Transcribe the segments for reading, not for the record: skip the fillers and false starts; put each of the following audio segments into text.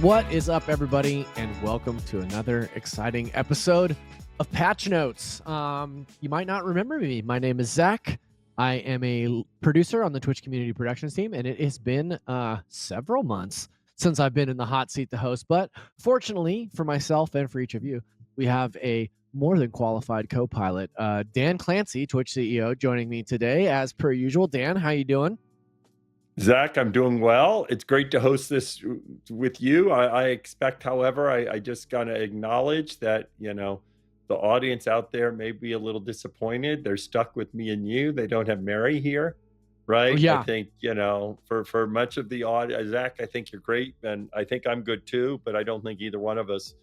What is up, everybody, and welcome to another exciting episode of Patch Notes. You might not remember me. My name is Zach. I am a producer on the Twitch community productions team, and it has been several months since I've been in the hot seat to host. But fortunately for myself and for each of you, we have a more than qualified co-pilot, Dan Clancy, Twitch CEO, joining me today. As per usual, Dan, how you doing? Zach, I'm doing well. It's great to host this with you. I expect, however, I just got to acknowledge that, the audience out there may be a little disappointed. They're stuck with me and you. They don't have Mary here, Oh, right? I yeah. think, for much of the audience, Zach, I think you're great. And I think I'm good too, but I don't think either one of us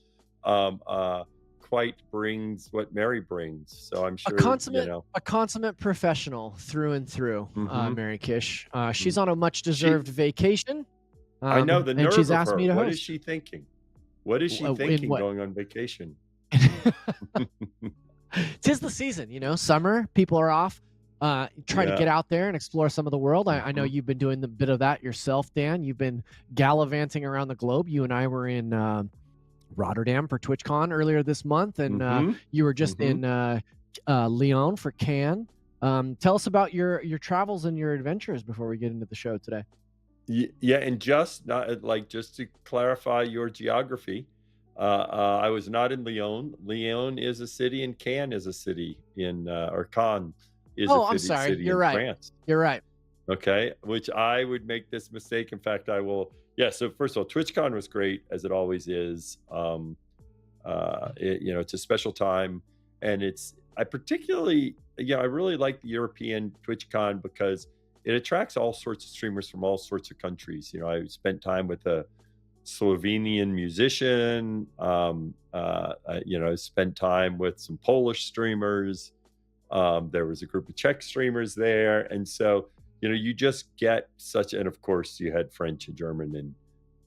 um, uh, quite brings what Mary brings. So I'm A sure, consummate, a consummate professional through and through, mhm, Mary Kish. She's mm. on a much she, deserved vacation, I know the and nerve she's of asked her. me to What is host. she thinking? What is she In thinking what? going on vacation? 'Tis the season, summer. People are off, trying to Yeah. get out there and explore some of the world. I know Mhm. you've been doing a bit of that yourself, Dan. You've been gallivanting around the globe. You and I were in Rotterdam for TwitchCon earlier this month, and Mhm. you were just Mhm. in Lyon for Cannes. Tell us about your travels and your adventures before we get into the show today. Yeah, and just not like just to clarify your geography, I was not in Lyon. Lyon is a city, and Cannes is a city or Cannes is a Oh, I'm sorry. city You're in right. France. You're right. Okay, which I would make this mistake. In fact, I will. Yeah. So first of all, TwitchCon was great as it always is. It's a special time, and I particularly, I really like the European TwitchCon because it attracts all sorts of streamers from all sorts of countries. I spent time with a Slovenian musician. I spent time with some Polish streamers. There was a group of Czech streamers there, and so you just get and of course you had French and German and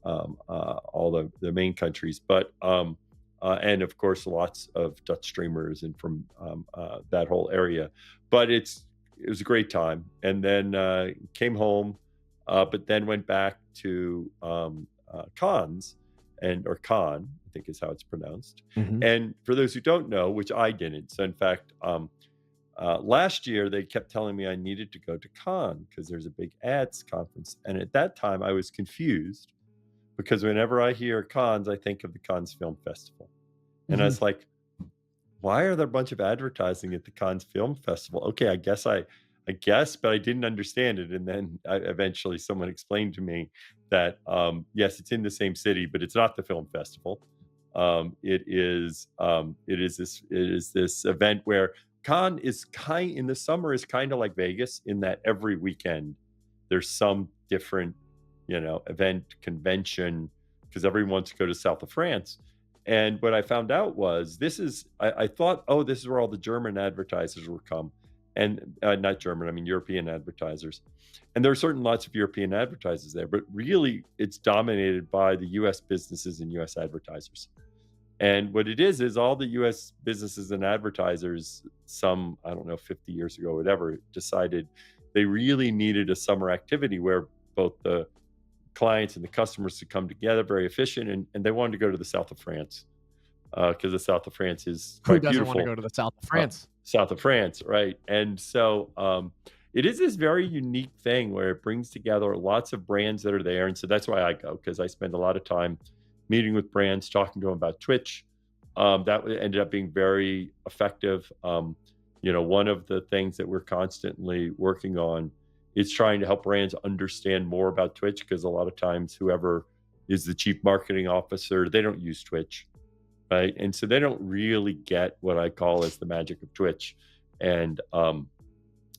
all the main countries, and of course lots of Dutch streamers and from that whole area. But it was a great time, and then came home, but then went back to Cannes or Cannes, I think is how it's pronounced. Hmm. And for those who don't know, which I didn't, so in fact, last year they kept telling me I needed to go to Cannes because there's a big ads conference, and at that time I was confused because whenever I hear Cannes, I think of the Cannes Film Festival. And I Hmm. was like, why are there a bunch of advertising at the Cannes Film Festival? Okay, I guess, but I didn't understand it. And then eventually someone explained to me that, yes, it's in the same city, but it's not the film festival. It is this event where Cannes in the summer is kind of like Vegas in that every weekend there's some different event, convention, because everyone wants to go to south of France. And what I found out was I thought, oh, this is where all the German advertisers will come. And not German, I mean European advertisers. And there are certain lots of European advertisers there, but really it's dominated by the US businesses and US advertisers. And what it is all the US businesses and advertisers, some, I don't know, 50 years ago, whatever, decided they really needed a summer activity where both the clients and the customers to come together, very efficient, and they wanted to go to the south of France because the south of France is Who quite doesn't want to beautiful. go to the south of Uh, France? South of France, right? And so it is this very unique thing where it brings together lots of brands that are there, and so that's why I go, because I spend a lot of time meeting with brands, talking to them about Twitch. Ended up being very effective. One of the things that we're constantly working on is trying to help brands understand more about Twitch, because a lot of times whoever is the chief marketing officer, they don't use Twitch, right? And so they don't really get what I call as the magic of Twitch. And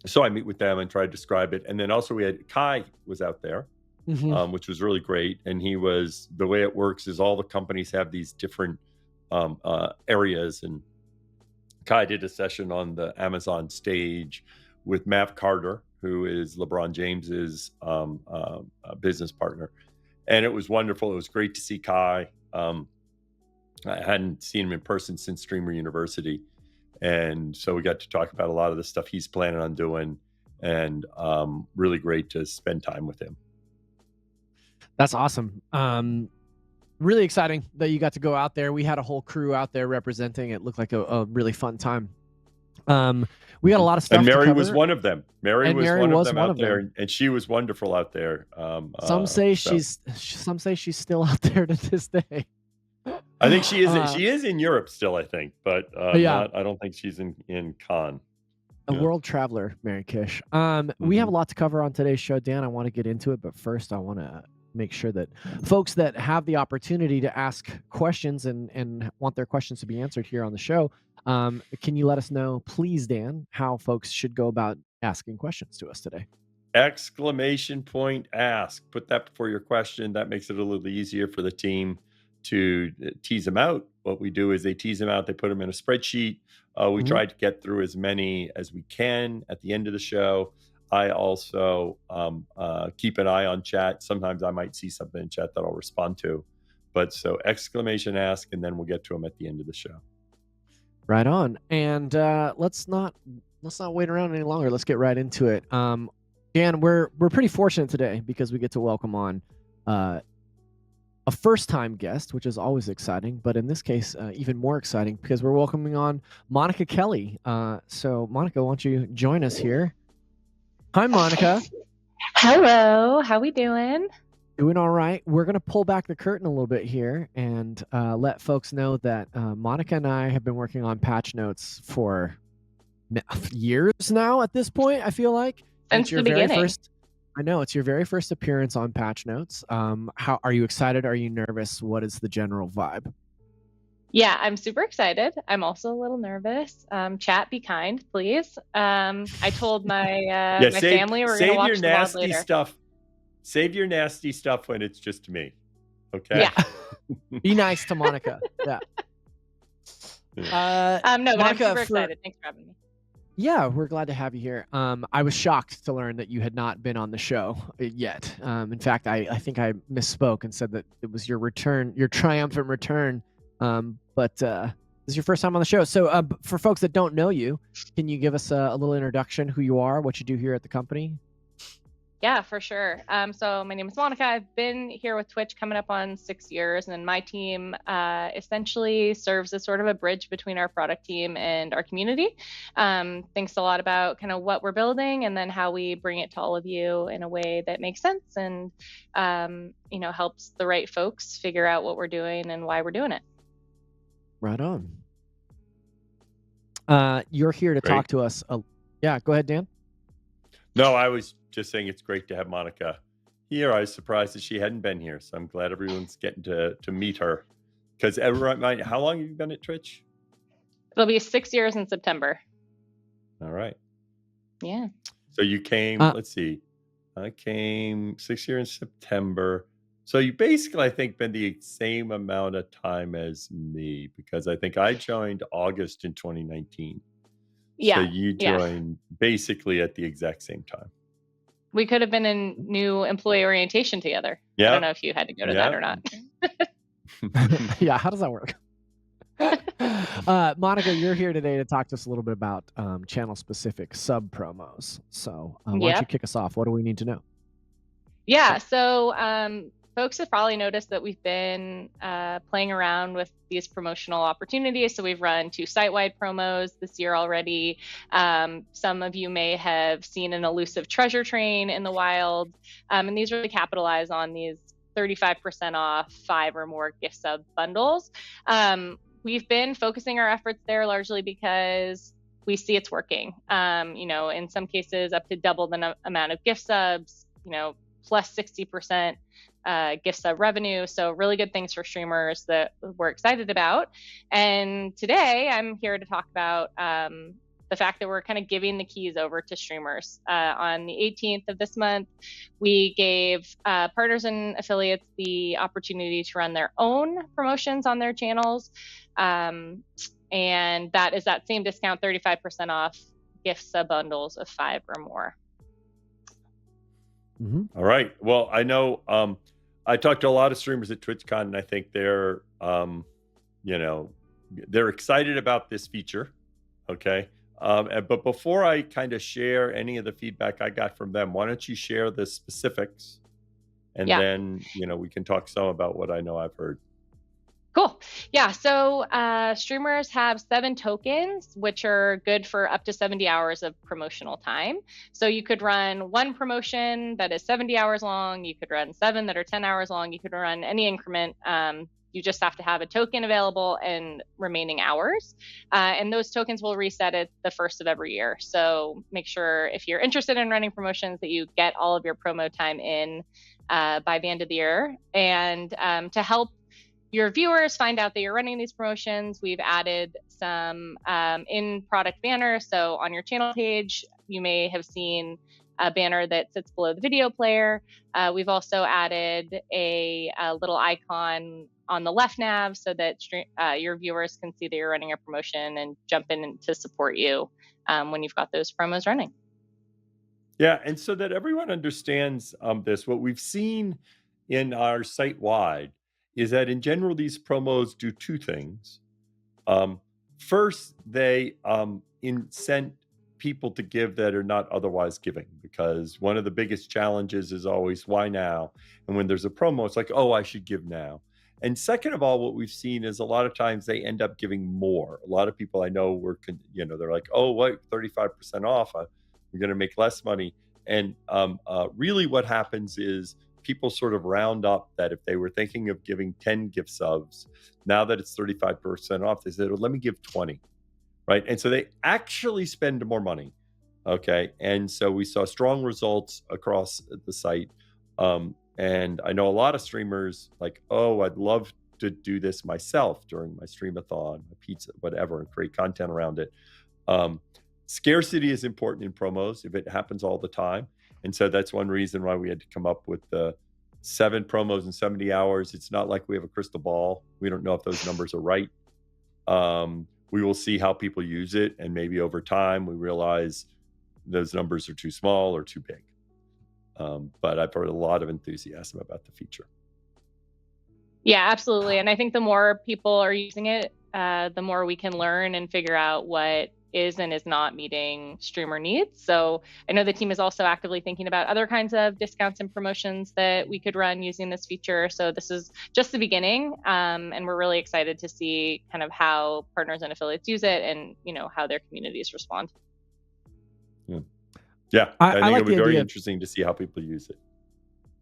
so I meet with them and try to describe it. And then also we had Kai was out there, Hmm. which was really great. And the way it works is all the companies have these different areas, and Kai did a session on the Amazon stage with Matt Carter, who is LeBron James's business partner, and it was wonderful. It was great to see Kai. I hadn't seen him in person since Streamer University, and so we got to talk about a lot of the stuff he's planning on doing, and really great to spend time with him. That's awesome. really exciting that you got to go out there. We had a whole crew out there representing. It looked like a really fun time. Um, we got a Mhm. lot of And stuff to Mary was cover, one of them. Mary and was Mary one of was them one out of there, them. and she was wonderful out there. Some So say she's still out there to this day. I think she is. uh, She is in Europe still, I think, but yeah, not. I don't think she's in Cannes. a Yeah. world traveler, Mary Kish. We have Hmm. a lot to cover on today's show, Dan. I want to get into it, but first, I want to make sure that folks that have the opportunity to ask questions and want their questions to be answered here on the show, can you let us know, please, Dan, how folks should go about asking questions to us today? Exclamation point ask. Put that before your question. That makes it a little easier for the team to tease them out. What we do is they tease them out, they put them in a spreadsheet. We Mhm. try to get through as many as we can at the end of the show. I also keep an eye on chat. Sometimes I might see something in chat that I'll respond to. But so exclamation ask, and then we'll get to them at the end of the show. Right on. And let's not wait around any longer. Let's get right into it. Dan, we're pretty fortunate today because we get to welcome on uh, a first-time guest, which is always exciting. But in this case, even more exciting because we're welcoming on Monica Kelly. So, Monica, why don't you join us here? Hi, Monica. Hello, how we doing? Doing all right. We're going to pull back the curtain a little bit here and let folks know that Monica and I have been working on patch notes for years now at this point, I feel like. Since It's your the very beginning. first I know it's your very first appearance on Patch Notes. How are you excited? Are you nervous? What is the general vibe? Yeah, I'm super excited. I'm also a little nervous. Chat, be kind, please. I told my Yeah, my family we're gonna save your watch the VOD nasty later. stuff. Save your nasty stuff when it's just me. Okay. Yeah. Be nice to Monica. Yeah. No, but Monica, I'm super excited. Thanks for having me. Yeah, we're glad to have you here. I was shocked to learn that you had not been on the show yet. In fact, I think I misspoke and said that it was your return, your triumphant return. But this is your first time on the show. So for folks that don't know you, can you give us a little introduction, who you are, what you do here at the company? Yeah, for sure. So my name is Monica. I've been here with Twitch coming up on 6 years, and my team essentially serves as sort of a bridge between our product team and our community. Thinks a lot about kind of what we're building and then how we bring it to all of you in a way that makes sense and helps the right folks figure out what we're doing and why we're doing it. Right on. You're here to Great. talk to us. Yeah, go ahead, Dan. No, I was just saying it's great to have Monica here. I was surprised that she hadn't been here, so I'm glad everyone's getting to meet her. Because everyone, how long have you been at Twitch? It'll be 6 years in September. All right. Yeah. So you came. Let's see. I came 6 years in September. So you basically, I think, been the same amount of time as me because I think I joined August in 2019. Yeah. So you joined basically at the exact same time. We could have been in new employee orientation together. Yeah. I don't know if you had to go to that or not. Yeah, how does that work? Monica, you're here today to talk to us a little bit about channel-specific sub promos. So why don't you kick us off? What do we need to know? Yeah, so folks have probably noticed that we've been playing around with these promotional opportunities. So we've run 2 site-wide promos this year already. Some of you may have seen an elusive treasure train in the wild. And these really capitalize on these 35% off 5 or more gift sub bundles. We've been focusing our efforts there largely because we see it's working. In some cases, up to double the amount of gift subs, plus 60% gift sub revenue. So really good things for streamers that we're excited about. And today I'm here to talk about the fact that we're kind of giving the keys over to streamers. On the 18th of this month, we gave partners and affiliates the opportunity to run their own promotions on their channels. And that is that same discount, 35% off gift sub bundles of 5 or more. Mm-hmm. All right. Well, I know I talked to a lot of streamers at TwitchCon, and I think they're excited about this feature. Okay. But before I kind of share any of the feedback I got from them, why don't you share the specifics, and then we can talk some about what I know I've heard. Cool. Yeah. So streamers have 7 tokens, which are good for up to 70 hours of promotional time. So you could run one promotion that is 70 hours long. You could run 7 that are 10 hours long. You could run any increment. You just have to have a token available and remaining hours. And those tokens will reset at the first of every year. So make sure if you're interested in running promotions that you get all of your promo time in by the end of the year. And to help your viewers find out that you're running these promotions, we've added some in-product banners. So on your channel page, you may have seen a banner that sits below the video player. We've also added a little icon on the left nav so that your viewers can see that you're running a promotion and jump in to support you when you've got those promos running. Yeah, and so that everyone understands this, what we've seen in our site wide is that in general, these promos do two things. First, they incent people to give that are not otherwise giving, because one of the biggest challenges is always why now? And when there's a promo, it's like, oh, I should give now. And second of all, what we've seen is a lot of times they end up giving more. A lot of people I know they're like, oh, what, 35% off? We're going to make less money. And really what happens is people sort of round up that if they were thinking of giving 10 gift subs, now that it's 35% off, they said, well, let me give 20, right? And so they actually spend more money, okay? And so we saw strong results across the site. And I know a lot of streamers like, oh, I'd love to do this myself during my streamathon, my pizza, whatever, and create content around it. Scarcity is important in promos if it happens all the time. And so that's one reason why we had to come up with the 7 promos in 70 hours. It's not like we have a crystal ball. We don't know if those numbers are right. We will see how people use it. And maybe over time, we realize those numbers are too small or too big. But I've heard a lot of enthusiasm about the feature. Yeah, absolutely. And I think the more people are using it, the more we can learn and figure out what is and is not meeting streamer needs. So I know the team is also actively thinking about other kinds of discounts and promotions that we could run using this feature. So this is just the beginning, and we're really excited to see kind of how partners and affiliates use it, and how their communities respond. Yeah, I think like it'll be the very idea. interesting to see how people use it.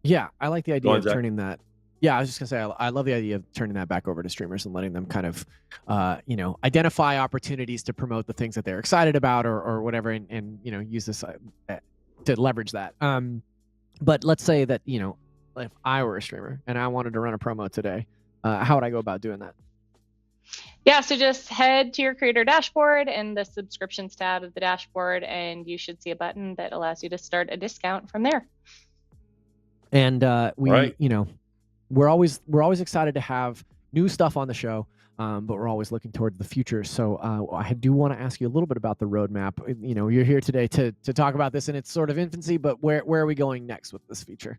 Yeah, I like the idea on, of Zach. turning that. Yeah, I was just gonna say I love the idea of turning that back over to streamers and letting them kind of, identify opportunities to promote the things that they're excited about or whatever, and use this to leverage that. But let's say that if I were a streamer and I wanted to run a promo today, how would I go about doing that? Yeah, so just head to your creator dashboard and the subscriptions tab of the dashboard, and you should see a button that allows you to start a discount from there. And we, Right. we're always excited to have new stuff on the show, but we're always looking towards the future. So I do want to ask you a little bit about the roadmap. You're here today to talk about this in its sort of infancy, but where are we going next with this feature?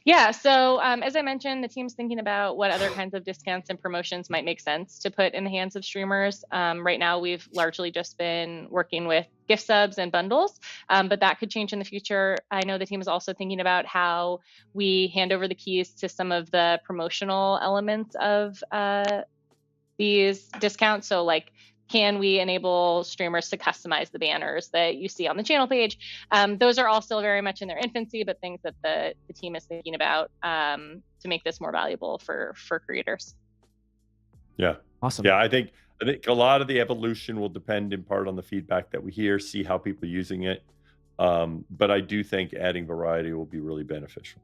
Yeah, so as I mentioned, the team's thinking about what other kinds of discounts and promotions might make sense to put in the hands of streamers. Right now, we've largely just been working with gift subs and bundles, but that could change in the future. I know the team is also thinking about how we hand over the keys to some of the promotional elements of these discounts. So like, can we enable streamers to customize the banners that you see on the channel page? Those are all still very much in their infancy, but things that the team is thinking about to make this more valuable for creators. Yeah. Awesome. Yeah, I think a lot of the evolution will depend in part on the feedback that we hear, see how people are using it. But I do think adding variety will be really beneficial.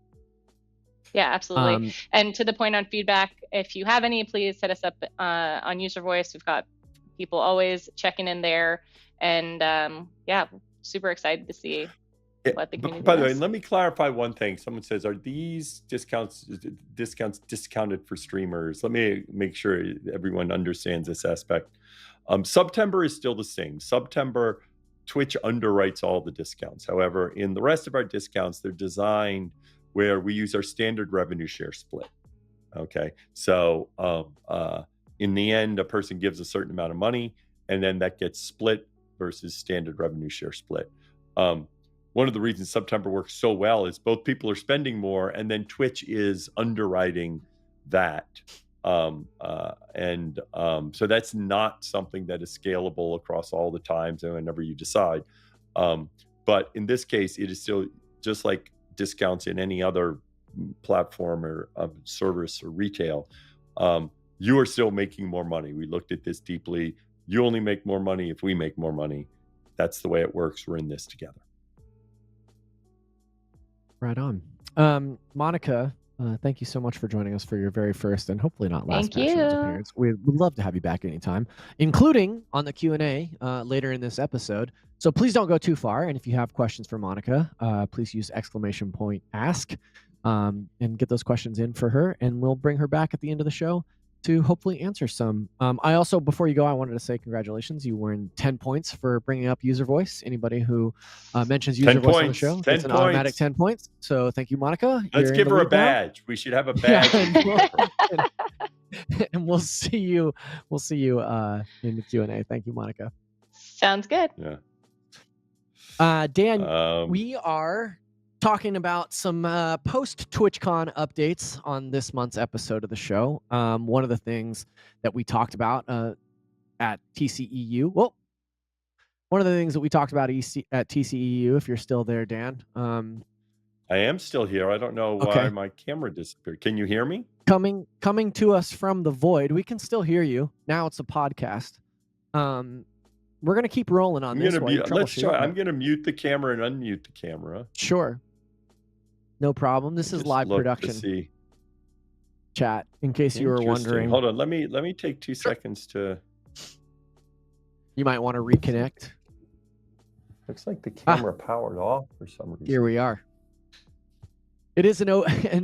Yeah, absolutely. And to the point on feedback, if you have any, please hit us up on User Voice. We've got people always checking in there, and yeah, super excited to see what the community By the way, does. let me clarify one thing. Someone says, are these discounts discounted for streamers? Let me make sure everyone understands this aspect. September is still the same. September, Twitch underwrites all the discounts. However, in the rest of our discounts, they're designed where we use our standard revenue share split. Okay, so in the end, a person gives a certain amount of money, and then that gets split versus standard revenue share split. One of the reasons September works so well is both people are spending more, and then Twitch is underwriting that So that's not something that is scalable across all the times and whenever you decide. But in this case, it is still just like discounts in any other platform or service or retail. You are still making more money. We looked at this deeply. You only make more money if we make more money. That's the way it works. We're in this together. Right on. Monica, thank you so much for joining us for your very first and hopefully not last Thank Patch Notes you. appearance. We would love to have you back anytime, including on the Q&A later in this episode. So please don't go too far. And if you have questions for Monica, please use !ask and get those questions in for her. And we'll bring her back at the end of the show to hopefully answer some. I also, before you go, I wanted to say congratulations. You won 10 points for bringing up user voice. Anybody who mentions user voice on the show gets an automatic 10 points. So thank you, Monica. Let's give her a badge. Now. We should have a badge. And we'll see you. We'll see you in the Q&A. Thank you, Monica. Sounds good. Yeah. Dan, we are talking about some post TwitchCon updates on this month's episode of the show. One of the things that we talked about at TCEU. Well, one of the things that we talked about at TCEU, if you're still there, Dan. I am still here. I don't know why my camera disappeared. Can you hear me? Coming to us from the void. We can still hear you. Now it's a podcast. We're going to keep rolling on this. Let's try. I'm going to mute the camera and unmute the camera. Sure. No problem. This is live production chat, in case you were wondering. Hold on. Let me take 2 seconds to... You might want to reconnect. Looks like the camera powered off for some reason. Here we are. It is an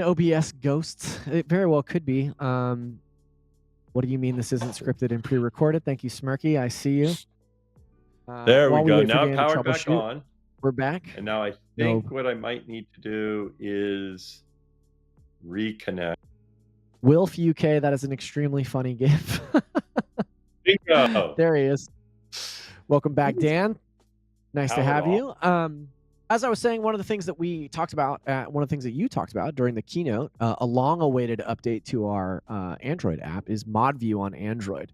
OBS ghost. It very well could be. What do you mean this isn't scripted and pre-recorded? Thank you, Smirky. I see you. There we go. Now powered back on. We're back. And now I think what I might need to do is reconnect. Wilf UK, that is an extremely funny GIF. Bingo. There he is. Welcome back, Dan. Nice to have you. As I was saying, one of the things that we talked about, one of the things that you talked about during the keynote, a long-awaited update to our Android app is ModView on Android.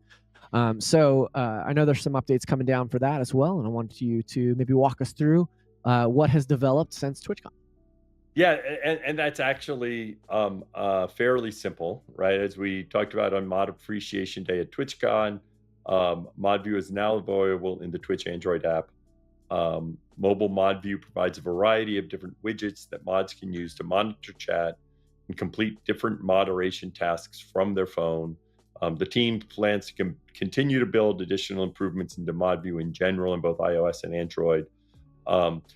So I know there's some updates coming down for that as well, and I wanted you to maybe walk us through what has developed since TwitchCon. Yeah, and that's actually fairly simple, right? As we talked about on Mod Appreciation Day at TwitchCon, ModView is now available in the Twitch Android app. Mobile ModView provides a variety of different widgets that mods can use to monitor chat and complete different moderation tasks from their phone. The team plans to continue to build additional improvements into ModView in general in both iOS and Android.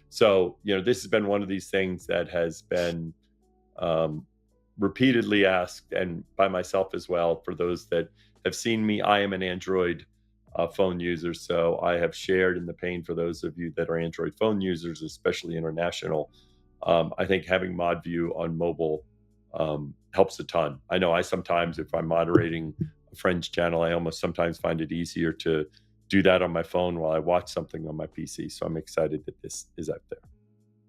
So, this has been one of these things that has been repeatedly asked, and by myself as well. For those that have seen me, I am an Android phone user, so I have shared in the pain for those of you that are Android phone users, especially international. I think having ModView on mobile helps a ton. I know I sometimes, if I'm moderating a friend's channel, I almost sometimes find it easier to do that on my phone while I watch something on my PC. So I'm excited that this is out there.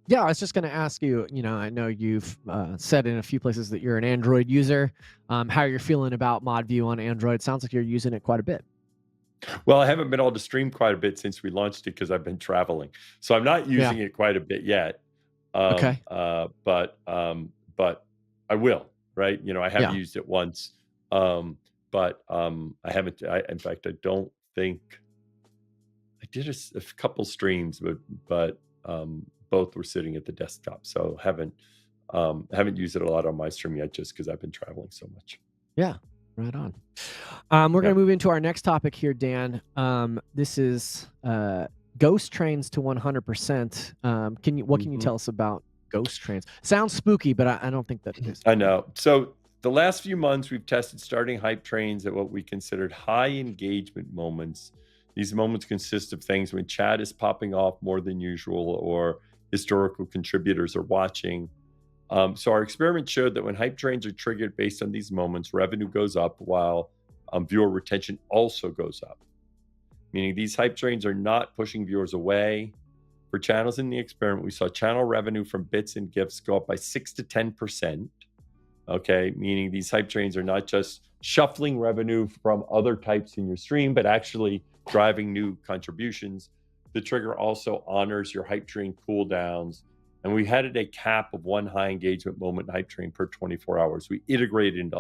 Yeah, I was just going to ask you, I know you've said in a few places that you're an Android user, how you're feeling about ModView on Android. Sounds like you're using it quite a bit. Well, I haven't been able to stream quite a bit since we launched it because I've been traveling. So I'm not using it quite a bit yet. But I will, right? I have used it once, but I haven't. In fact, I don't think I did a couple streams, but both were sitting at the desktop, so haven't used it a lot on my stream yet, just because I've been traveling so much. Yeah. Right on. We're going to move into our next topic here, Dan. This is ghost trains to 100%. What can you tell us about ghost trains? Sounds spooky, but I don't think that it is. I know. So the last few months, we've tested starting hype trains at what we considered high engagement moments. These moments consist of things when chat is popping off more than usual, or historical contributors are watching. So our experiment showed that when hype trains are triggered based on these moments, revenue goes up while viewer retention also goes up. Meaning these hype trains are not pushing viewers away. For channels in the experiment, we saw channel revenue from bits and gifts go up by 6 to 10%. Okay, meaning these hype trains are not just shuffling revenue from other types in your stream, but actually driving new contributions. The trigger also honors your hype train cooldowns, and we had a cap of one high engagement moment hype train per 24 hours. We iterated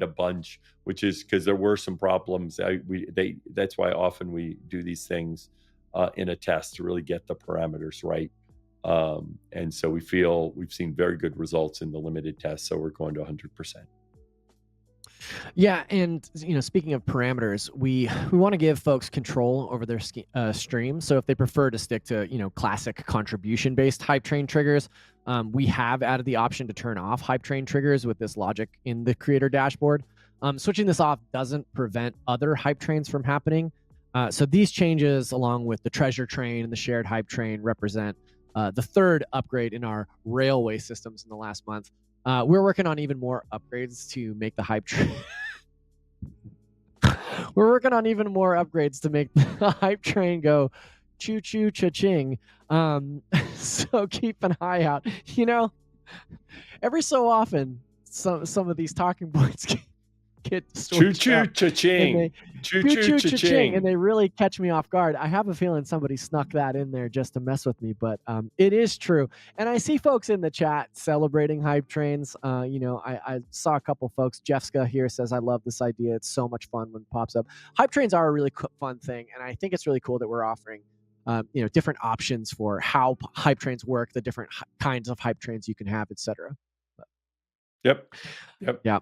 a bunch, which is because there were some problems. That's why often we do these things in a test to really get the parameters right. And so we feel we've seen very good results in the limited test, so we're going to 100%. Yeah, and speaking of parameters, we want to give folks control over their stream. So if they prefer to stick to classic contribution based hype train triggers, we have added the option to turn off hype train triggers with this logic in the creator dashboard. Switching this off doesn't prevent other hype trains from happening. So these changes, along with the treasure train and the shared hype train, represent the third upgrade in our railway systems in the last month. We're working on even more upgrades to make the hype train. We're working on even more upgrades to make the hype train go choo choo cha-ching. So keep an eye out. Every so often, some of these talking points get choo choo cha-ching. Choo choo cha-ching. And they really catch me off guard. I have a feeling somebody snuck that in there just to mess with me, but it is true. And I see folks in the chat celebrating hype trains. I saw a couple folks. Jeffska here says, I love this idea. It's so much fun when it pops up. Hype trains are a really fun thing, and I think it's really cool that we're offering different options for how hype trains work, the different kinds of hype trains you can have, etc. Yep. Yeah.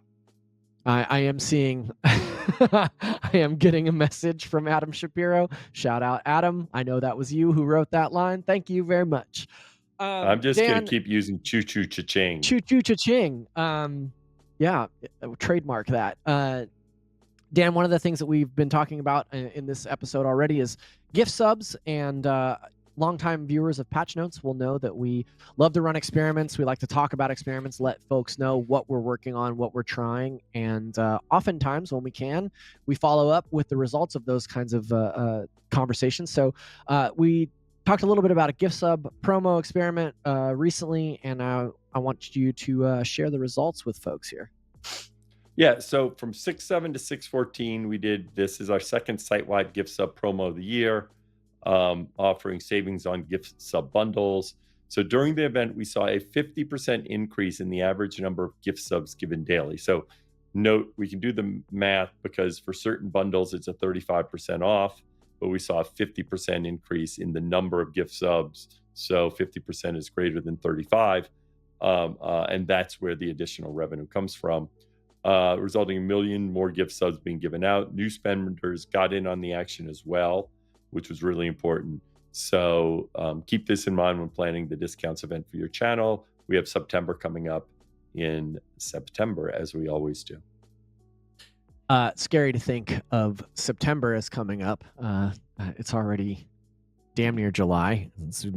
I am seeing, I am getting a message from Adam Shapiro. Shout out, Adam. I know that was you who wrote that line. Thank you very much. I'm just going to keep using choo choo cha-ching. Choo choo cha-ching. Yeah, trademark that. Dan, one of the things that we've been talking about in this episode already is gift subs, and longtime viewers of Patch Notes will know that we love to run experiments. We like to talk about experiments, let folks know what we're working on, what we're trying, and oftentimes when we can, we follow up with the results of those kinds of conversations. So we talked a little bit about a gift sub promo experiment recently, and I want you to share the results with folks here. Yeah, so from 6/7 to 6/14, we did this is our second site-wide gift sub promo of the year. Offering savings on gift sub bundles. So during the event, we saw a 50% increase in the average number of gift subs given daily. So note, we can do the math because for certain bundles, it's a 35% off, but we saw a 50% increase in the number of gift subs. So 50% is greater than 35. And that's where the additional revenue comes from. Resulting in 1 million more gift subs being given out. New spenders got in on the action as well, which was really important. So keep this in mind when planning the discounts event for your channel. We have September coming up in September, as we always do. Scary to think of September as coming up. It's already damn near July.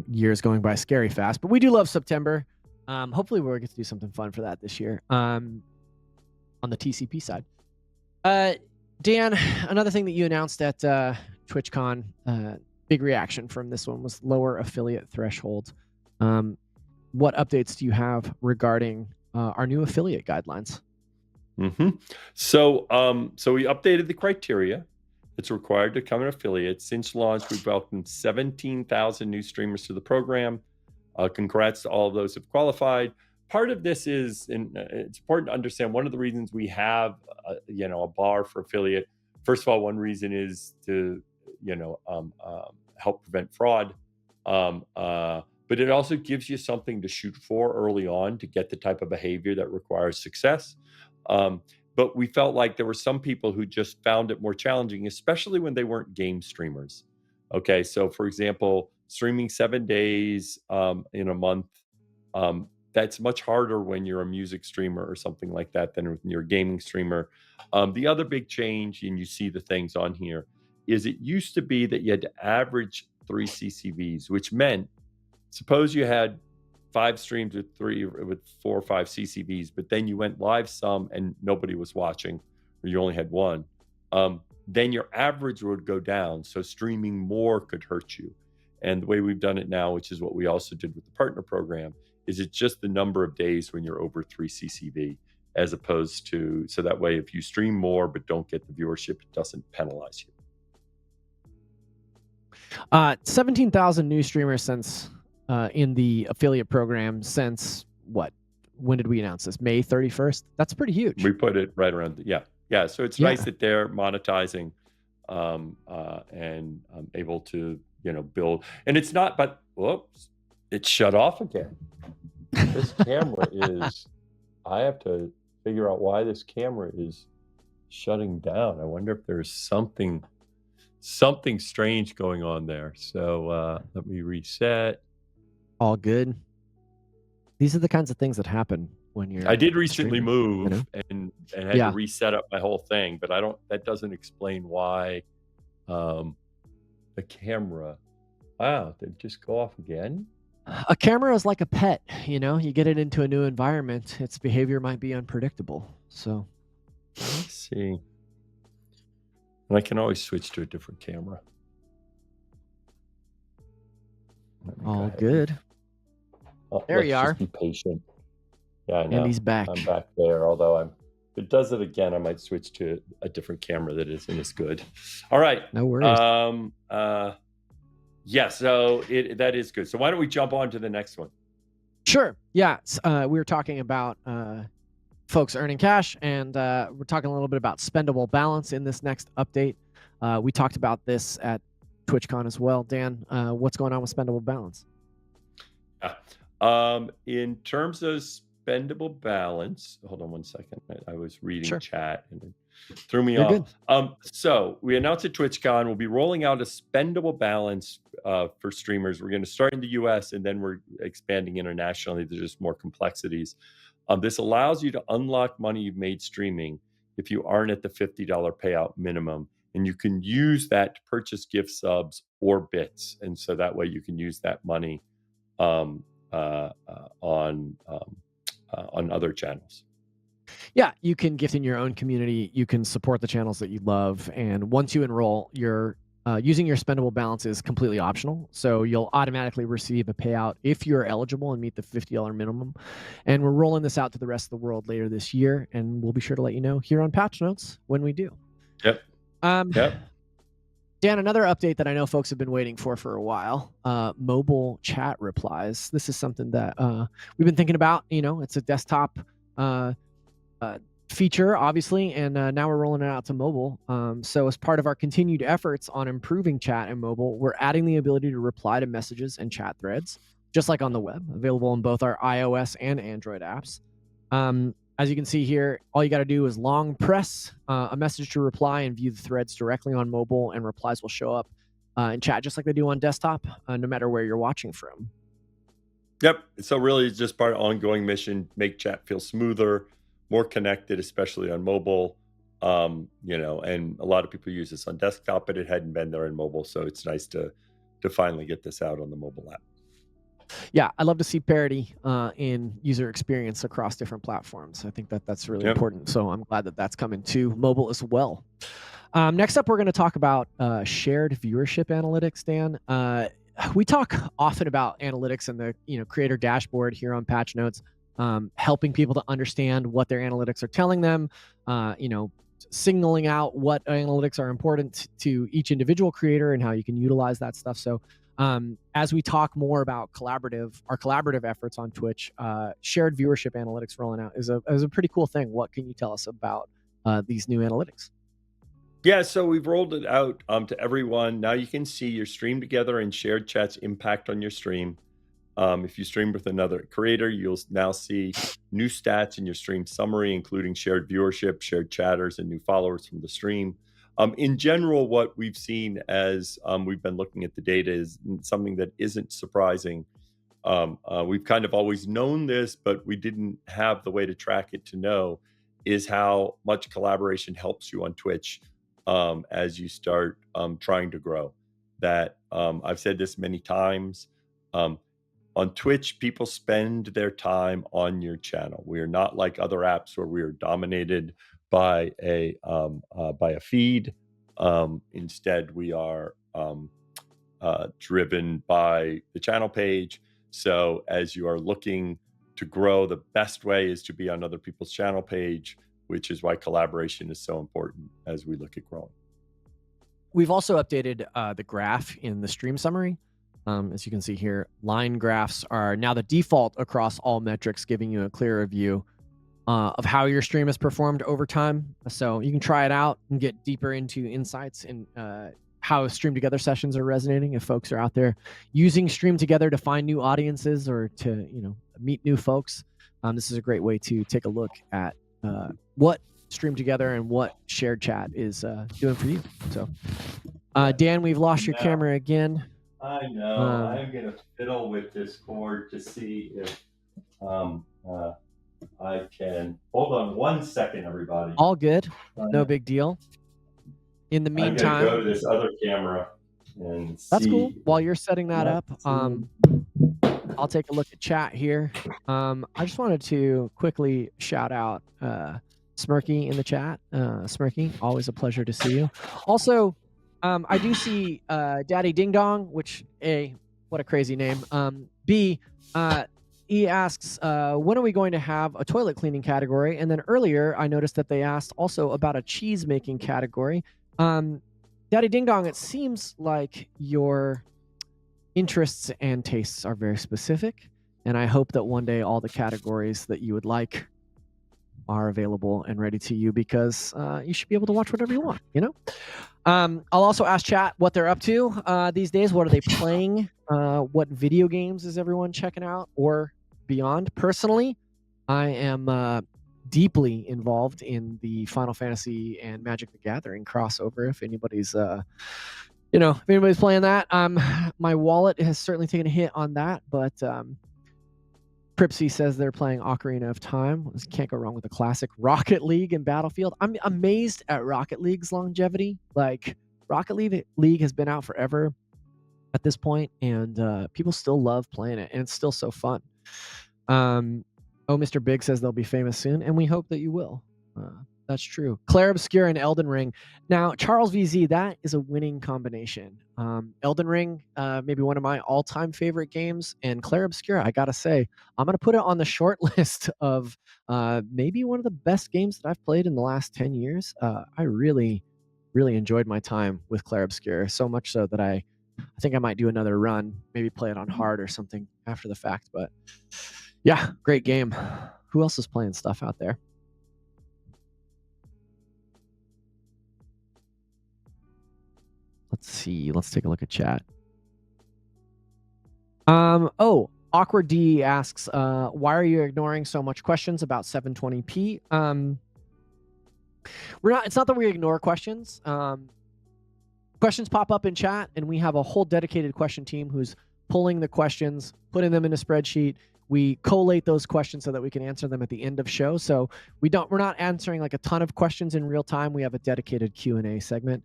Years going by scary fast, but we do love September. Hopefully we'll get to do something fun for that this year on the TCP side. Dan, another thing that you announced at TwitchCon, big reaction from this one was lower affiliate threshold. What updates do you have regarding our new affiliate guidelines? So we updated the criteria. It's required to become an affiliate. Since launch, we've welcomed 17,000 new streamers to the program. Congrats to all of those who've qualified. Part of this is, and it's important to understand, one of the reasons we have a bar for affiliate. First of all, one reason is to help prevent fraud, but it also gives you something to shoot for early on to get the type of behavior that requires success. But we felt like there were some people who just found it more challenging, especially when they weren't game streamers. Okay, so for example, streaming 7 days in a month, that's much harder when you're a music streamer or something like that than when you're a gaming streamer. The other big change, and you see the things on here, is it used to be that you had to average 3 CCVs, which meant, suppose you had 5 streams with 4 or 5 CCVs, but then you went live some and nobody was watching, or you only had 1. Then your average would go down, so streaming more could hurt you. And the way we've done it now, which is what we also did with the partner program, is it's just the number of days when you're over 3 CCV, as opposed to, so that way if you stream more but don't get the viewership, it doesn't penalize you. 17,000 new streamers since in the affiliate program since what? When did we announce this? May 31st? That's pretty huge. We put it right around, yeah. So it's nice that they're monetizing and able to, build. And it's not, but whoops, it shut off again. This camera is, I have to figure out why this camera is shutting down. I wonder if there's something strange going on there. So let me reset. All good. These are the kinds of things that happen when you're. I did recently streaming, move and had to reset up my whole thing, but that doesn't explain why the camera. Wow, did it just go off again? A camera is like a pet, you get it into a new environment, its behavior might be unpredictable. So let's see. And I can always switch to a different camera. All good. There you are. Just be patient. Yeah, I know. And he's back. I'm back there, although if it does it again, I might switch to a different camera that isn't as good. All right. No worries. Yeah, so that is good. So why don't we jump on to the next one? Sure. Yeah. We were talking about folks earning cash, and we're talking a little bit about spendable balance in this next update. We talked about this at TwitchCon as well. Dan, what's going on with spendable balance? In terms of spendable balance, hold on one second. I was reading chat and it threw me off. So we announced at TwitchCon, we'll be rolling out a spendable balance for streamers. We're going to start in the US and then we're expanding internationally. There's just more complexities. This allows you to unlock money you've made streaming if you aren't at the $50 payout minimum. And you can use that to purchase gift subs or bits. And so that way you can use that money on other channels. Yeah, you can gift in your own community. You can support the channels that you love. And once you enroll, you're using your spendable balance is completely optional. So you'll automatically receive a payout if you're eligible and meet the $50 minimum. And we're rolling this out to the rest of the world later this year. And we'll be sure to let you know here on Patch Notes when we do. Yep. Dan, another update that I know folks have been waiting for a while, mobile chat replies. This is something that we've been thinking about. It's a desktop feature, obviously, and now we're rolling it out to mobile. So as part of our continued efforts on improving chat and mobile, we're adding the ability to reply to messages and chat threads, just like on the web, available in both our iOS and Android apps. As you can see here, all you got to do is long press a message to reply and view the threads directly on mobile, and replies will show up in chat just like they do on desktop, no matter where you're watching from. Yep. So really it's just part of ongoing mission, make chat feel smoother, more connected, especially on mobile. And a lot of people use this on desktop, but it hadn't been there in mobile. So it's nice to finally get this out on the mobile app. Yeah, I love to see parity in user experience across different platforms. I think that's really important. So I'm glad that that's coming to mobile as well. Next up, we're going to talk about shared viewership analytics, Dan. We talk often about analytics and the creator dashboard here on Patch Notes, helping people to understand what their analytics are telling them, signaling out what analytics are important to each individual creator and how you can utilize that stuff. So as we talk more about our collaborative efforts on Twitch, shared viewership analytics rolling out is a pretty cool thing. What can you tell us about these new analytics? Yeah, so we've rolled it out to everyone. Now you can see your stream together and shared chats impact on your stream. If you stream with another creator, you'll now see new stats in your stream summary, including shared viewership, shared chatters, and new followers from the stream. In general, what we've seen as we've been looking at the data is something that isn't surprising. We've kind of always known this, but we didn't have the way to track it to know is how much collaboration helps you on Twitch as you start trying to grow. That I've said this many times. On Twitch, people spend their time on your channel. We are not like other apps where we are dominated by a feed. Instead, we are driven by the channel page. So as you are looking to grow, the best way is to be on other people's channel page, which is why collaboration is so important as we look at growing. We've also updated the graph in the stream summary. As you can see here, line graphs are now the default across all metrics, giving you a clearer view of how your stream has performed over time. So you can try it out and get deeper into insights in how Stream Together sessions are resonating. If folks are out there using Stream Together to find new audiences or to meet new folks, this is a great way to take a look at what Stream Together and what shared chat is doing for you. So Dan, we've lost your camera again. I know. I'm gonna fiddle with this cord to see if I can. Hold on 1 second, everybody. All good. No big deal. In the meantime, I'm gonna go to this other camera and see. That's cool. While you're setting that up, I'll take a look at chat here. I just wanted to quickly shout out Smirky in the chat. Smirky, always a pleasure to see you. Also, I do see Daddy Ding Dong, which A, what a crazy name. B, he asks, when are we going to have a toilet cleaning category? And then earlier, I noticed that they asked also about a cheese making category. Daddy Ding Dong, it seems like your interests and tastes are very specific. And I hope that one day all the categories that you would like are available and ready to you, because you should be able to watch whatever you want, I'll also ask chat what they're up to these days. What are they playing? What video games is everyone checking out or beyond? Personally, I am deeply involved in the Final Fantasy and Magic the Gathering crossover. If anybody's if anybody's playing that, my wallet has certainly taken a hit on that, but Pripsy says they're playing Ocarina of Time. Can't go wrong with a classic. Rocket League and Battlefield. I'm amazed at Rocket League's longevity. Like, Rocket League has been out forever at this point, and people still love playing it, and it's still so fun. Mr. Big says they'll be famous soon, and we hope that you will. That's true. Claire Obscure and Elden Ring. Now, Charles VZ, that is a winning combination. Elden Ring, maybe one of my all-time favorite games, and Claire Obscure, I gotta say, I'm gonna put it on the short list of maybe one of the best games that I've played in the last 10 years. I really, really enjoyed my time with Claire Obscure, so much so that I think I might do another run, maybe play it on hard or something after the fact. But yeah, great game. Who else is playing stuff out there? Let's see. Let's take a look at chat. Awkward D asks, why are you ignoring so much questions about 720p? It's not that we ignore questions. Questions pop up in chat, and we have a whole dedicated question team who's pulling the questions, putting them in a spreadsheet. We collate those questions so that we can answer them at the end of show. So we're not answering like a ton of questions in real time. We have a dedicated Q&A segment.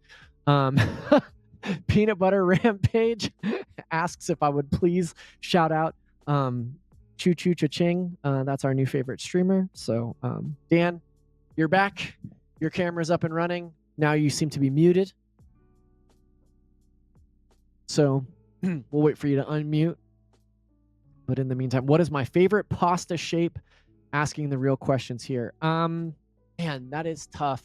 Peanut Butter Rampage asks if I would please shout out Choo Choo Cha-Ching. That's our new favorite streamer. So Dan, you're back. Your camera's up and running. Now you seem to be muted. So we'll wait for you to unmute. But in the meantime, what is my favorite pasta shape? Asking the real questions here. Man, that is tough.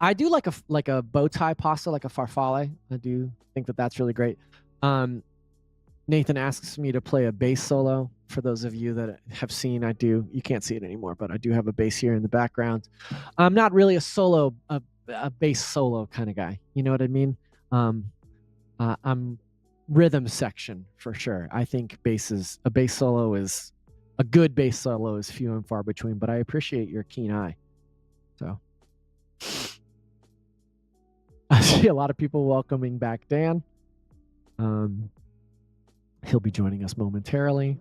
I do like a bow tie pasta, like a farfalle. I do think that that's really great. Nathan asks me to play a bass solo. For those of you that have seen, I do. You can't see it anymore, but I do have a bass here in the background. I'm not really a bass solo kind of guy. You know what I mean? I'm rhythm section for sure. I think a good bass solo is few and far between, but I appreciate your keen eye. So I see a lot of people welcoming back Dan. He'll be joining us momentarily.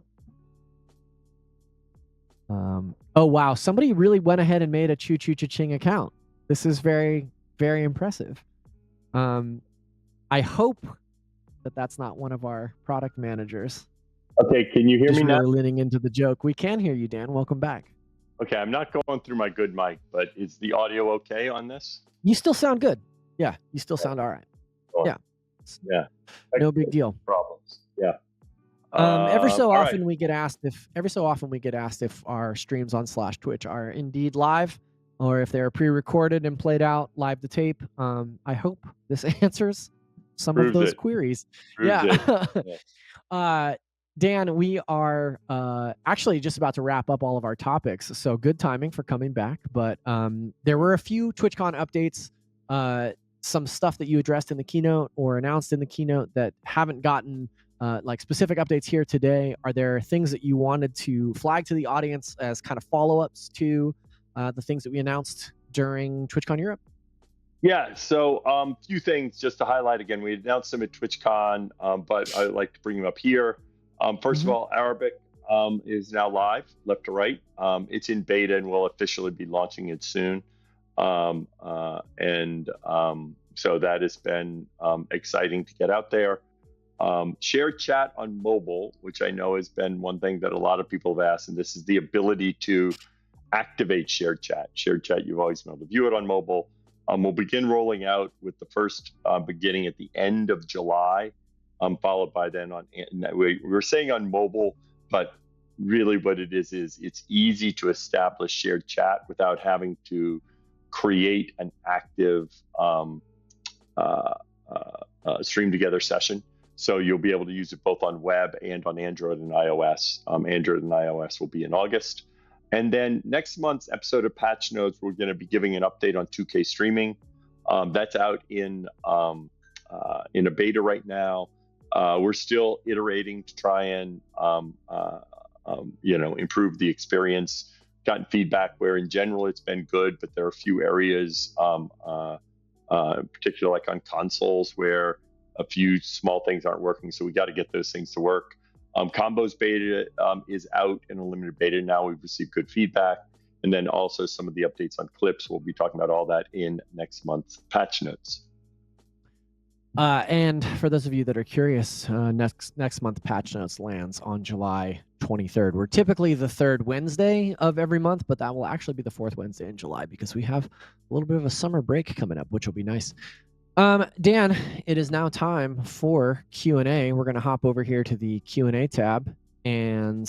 Oh wow, somebody really went ahead and made a Choo Choo Cha-Ching account. This is very, very impressive. I hope that that's not one of our product managers. Okay, can you hear me now? Really leaning into the joke. We can hear you, Dan. Welcome back. Okay, I'm not going through my good mic, but is the audio okay on this? You still sound good. Yeah, you still sound all right. Cool. Yeah. Yeah. No big deal. Problems. Yeah. Every so All right. often we get asked if our streams on /Twitch are indeed live or if they're pre-recorded and played out live to tape. I hope this answers some Proves of those it. queries. Proves Yeah. Yeah. Dan, we are actually just about to wrap up all of our topics, so good timing for coming back. But there were a few TwitchCon updates, some stuff that you addressed in the keynote or announced in the keynote that haven't gotten like specific updates here today. Are there things that you wanted to flag to the audience as kind of follow-ups to the things that we announced during TwitchCon Europe? Yeah, so few things just to highlight again. We announced them at TwitchCon, but I'd like to bring them up here. First of all, Arabic is now live, left to right. It's in beta and we'll officially be launching it soon. So that has been exciting to get out there. Shared chat on mobile, which I know has been one thing that a lot of people have asked, and this is the ability to activate shared chat. Shared chat, you've always been able to view it on mobile. We'll begin rolling out with the first beginning at the end of July, followed by then on, we were saying on mobile, but really what it is it's easy to establish shared chat without having to create an active stream together session. So you'll be able to use it both on web and on Android and iOS. Android and iOS will be in August. And then next month's episode of Patch Notes, we're going to be giving an update on 2K streaming. That's out in a beta right now. We're still iterating to try and improve the experience. Gotten feedback where in general it's been good, but there are a few areas, particularly like on consoles, where a few small things aren't working. So we got to get those things to work. Combos beta is out in a limited beta now. We've received good feedback. And then also some of the updates on clips. We'll be talking about all that in next month's patch notes. And for those of you that are curious, next month patch notes lands on July 23rd. We're typically the third Wednesday of every month, but that will actually be the fourth Wednesday in July because we have a little bit of a summer break coming up, which will be nice. Dan, it is now time for Q&A. We're going to hop over here to the Q&A tab, and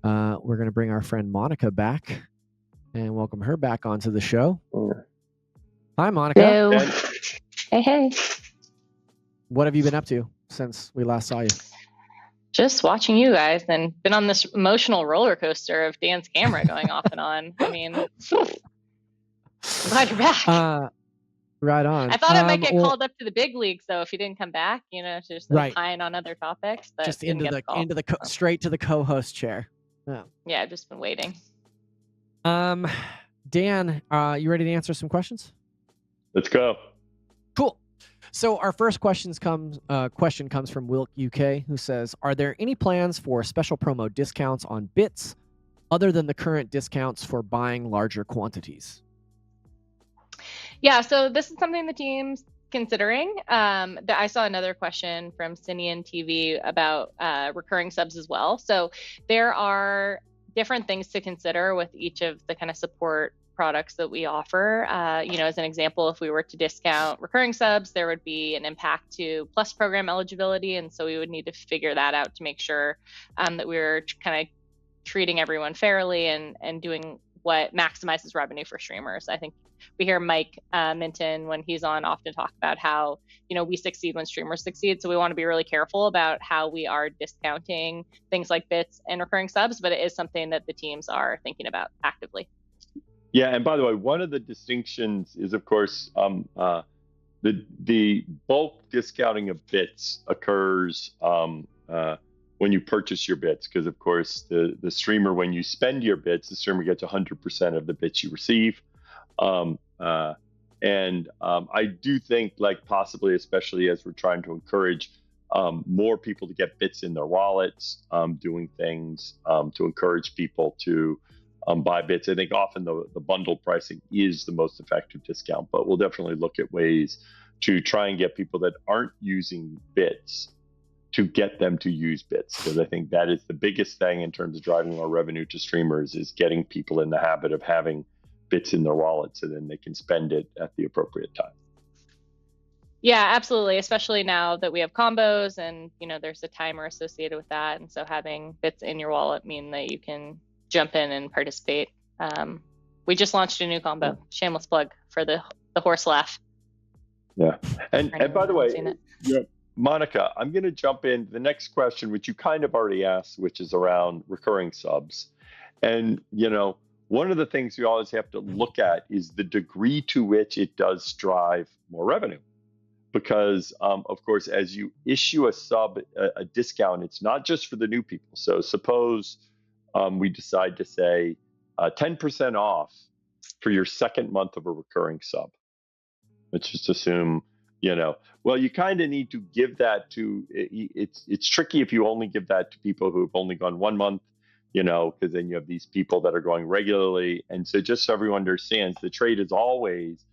we're going to bring our friend Monica back and welcome her back onto the show. Hi, Monica. Hello. Hey. What have you been up to since we last saw you? Just watching you guys and been on this emotional roller coaster of Dan's camera going off and on. I mean, I'm glad you're back. Right on. I thought I might get called up to the big leagues, though, if you didn't come back, to just opine on other topics. But just straight to the co-host chair. Yeah, I've just been waiting. Dan, you ready to answer some questions? Let's go. Cool. So our first question comes from Wilk UK, who says, "Are there any plans for special promo discounts on bits other than the current discounts for buying larger quantities?" Yeah, so this is something the team's considering. I saw another question from Sinian TV about recurring subs as well. So there are different things to consider with each of the kind of support products that we offer. As an example, if we were to discount recurring subs, there would be an impact to Plus program eligibility. And so we would need to figure that out to make sure that we're kind of treating everyone fairly and doing what maximizes revenue for streamers. I think we hear Mike Minton, when he's on, often talk about how, we succeed when streamers succeed. So we want to be really careful about how we are discounting things like bits and recurring subs, but it is something that the teams are thinking about actively. Yeah, and by the way, one of the distinctions is, of course, the bulk discounting of bits occurs when you purchase your bits, because of course the streamer, when you spend your bits, the streamer gets 100% of the bits you receive. I do think, like, possibly, especially as we're trying to encourage more people to get bits in their wallets, doing things to encourage people to buy bits. I think often the bundle pricing is the most effective discount, but we'll definitely look at ways to try and get people that aren't using bits to get them to use bits, because I think that is the biggest thing in terms of driving more revenue to streamers, is getting people in the habit of having bits in their wallet so then they can spend it at the appropriate time. Yeah, absolutely. Especially now that we have combos and, there's a timer associated with that. And so having bits in your wallet mean that you can jump in and participate. We just launched a new combo, shameless plug for the horse laugh. Yeah. And by the way, yeah, Monica, I'm going to jump in the next question, which you kind of already asked, which is around recurring subs. And, one of the things you always have to look at is the degree to which it does drive more revenue. Because, of course, as you issue a sub, a discount, it's not just for the new people. So suppose we decide to say 10% off for your second month of a recurring sub. Let's just assume, well, you kind of need to give that to, it's tricky if you only give that to people who have only gone 1 month, because then you have these people that are going regularly. And so just so everyone understands, the trade is always,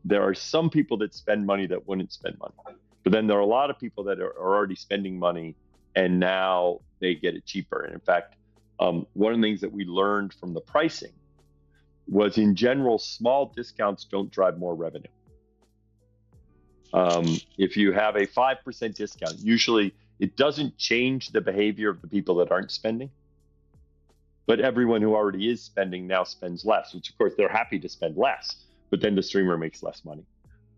there are some people that spend money that wouldn't spend money. But then there are a lot of people that are already spending money and now they get it cheaper. And in fact, one of the things that we learned from the pricing was, in general, small discounts don't drive more revenue. If you have a 5% discount, usually it doesn't change the behavior of the people that aren't spending. But everyone who already is spending now spends less, which of course they're happy to spend less, but then the streamer makes less money.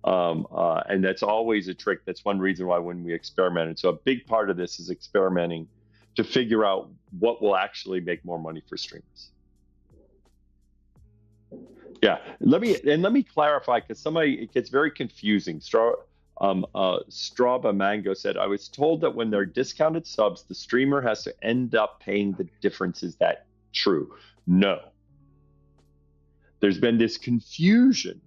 And that's always a trick. That's one reason why when we experimented. So a big part of this is experimenting to figure out what will actually make more money for streamers. Yeah, let me clarify, because it gets very confusing. Straba Mango said, I was told that when they're discounted subs, the streamer has to end up paying the difference. Is that true? No. There's been this confusion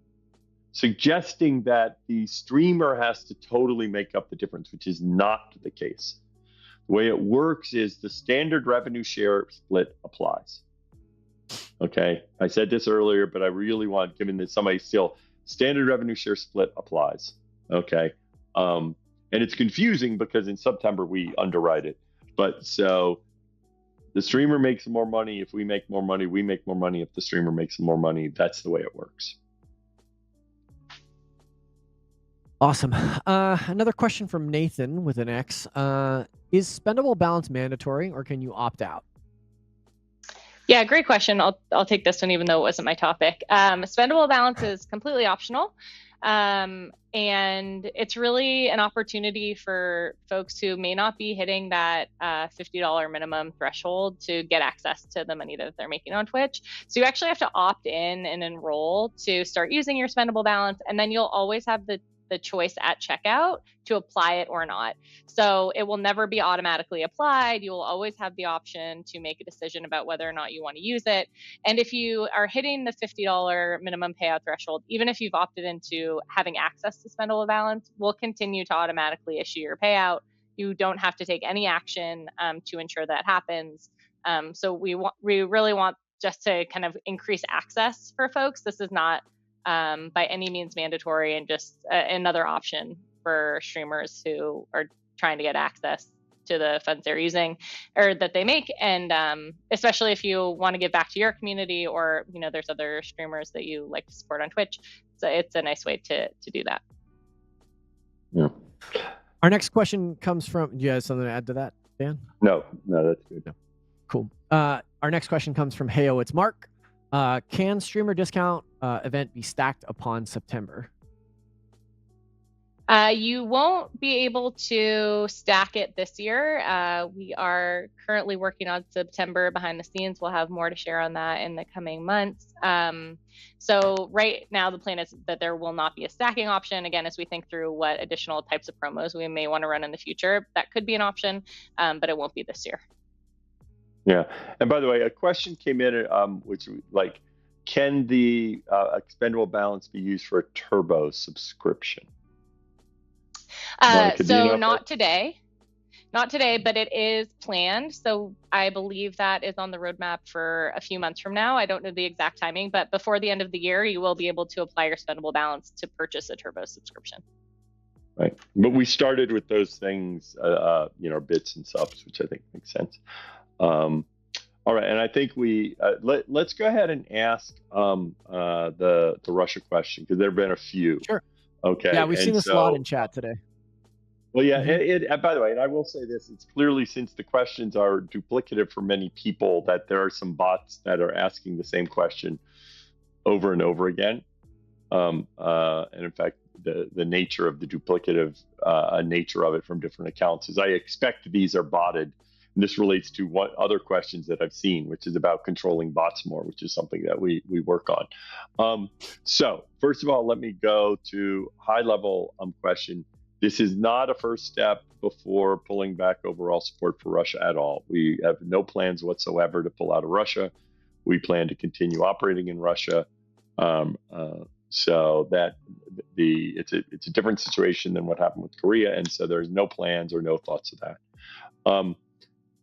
suggesting that the streamer has to totally make up the difference, which is not the case. The way it works is the standard revenue share split applies. Okay, I said this earlier, but I really want, given that somebody still, standard revenue share split applies. Okay, and it's confusing because in September we underwrite it. But so the streamer makes more money. If we make more money, we make more money. If the streamer makes more money, that's the way it works. Awesome. Another question from Nathan with an X. Is spendable balance mandatory, or can you opt out? Yeah, great question. I'll take this one, even though it wasn't my topic. Spendable balance is completely optional. And it's really an opportunity for folks who may not be hitting that $50 minimum threshold to get access to the money that they're making on Twitch. So you actually have to opt in and enroll to start using your spendable balance, and then you'll always have the choice at checkout to apply it or not. So it will never be automatically applied. You will always have the option to make a decision about whether or not you want to use it. And if you are hitting the $50 minimum payout threshold, even if you've opted into having access to spendable balance, we'll continue to automatically issue your payout. You don't have to take any action to ensure that happens. So we really want just to kind of increase access for folks. This is not by any means mandatory, and just another option for streamers who are trying to get access to the funds they're using or that they make. And especially if you want to give back to your community, or there's other streamers that you like to support on Twitch, so it's a nice way to do that. Yeah. Our next question comes from, do you have something to add to that, Dan? No, that's good. No. Cool. Our next question comes from Heyo, it's Mark. Can streamer discount event be stacked upon September? You won't be able to stack it this year. We are currently working on September behind the scenes. We'll have more to share on that in the coming months. So right now the plan is that there will not be a stacking option. Again, as we think through what additional types of promos we may want to run in the future, that could be an option, but it won't be this year. Yeah. And by the way, a question came in, which can the expendable balance be used for a turbo subscription? So not today, but it is planned. So I believe that is on the roadmap for a few months from now. I don't know the exact timing, but before the end of the year, you will be able to apply your spendable balance to purchase a turbo subscription. Right. But we started with those things, bits and subs, which I think makes sense. All right, and I think let's go ahead and ask the Russia question, because there have been a few. Sure. Okay. Yeah, we've seen And this a lot so, in chat today. well, yeah, Mhm. by the way, and I will say this, it's clearly, since the questions are duplicative for many people, that there are some bots that are asking the same question over and over again. And in fact, the nature of the duplicative nature of it from different accounts is I expect these are botted. And this relates to what other questions that I've seen, which is about controlling bots more, which is something that we work on. So first of all, let me go to high level question. This is not a first step before pulling back overall support for Russia at all. We have no plans whatsoever to pull out of Russia. We plan to continue operating in Russia. So that it's a different situation than what happened with Korea, and so there's no plans or no thoughts of that.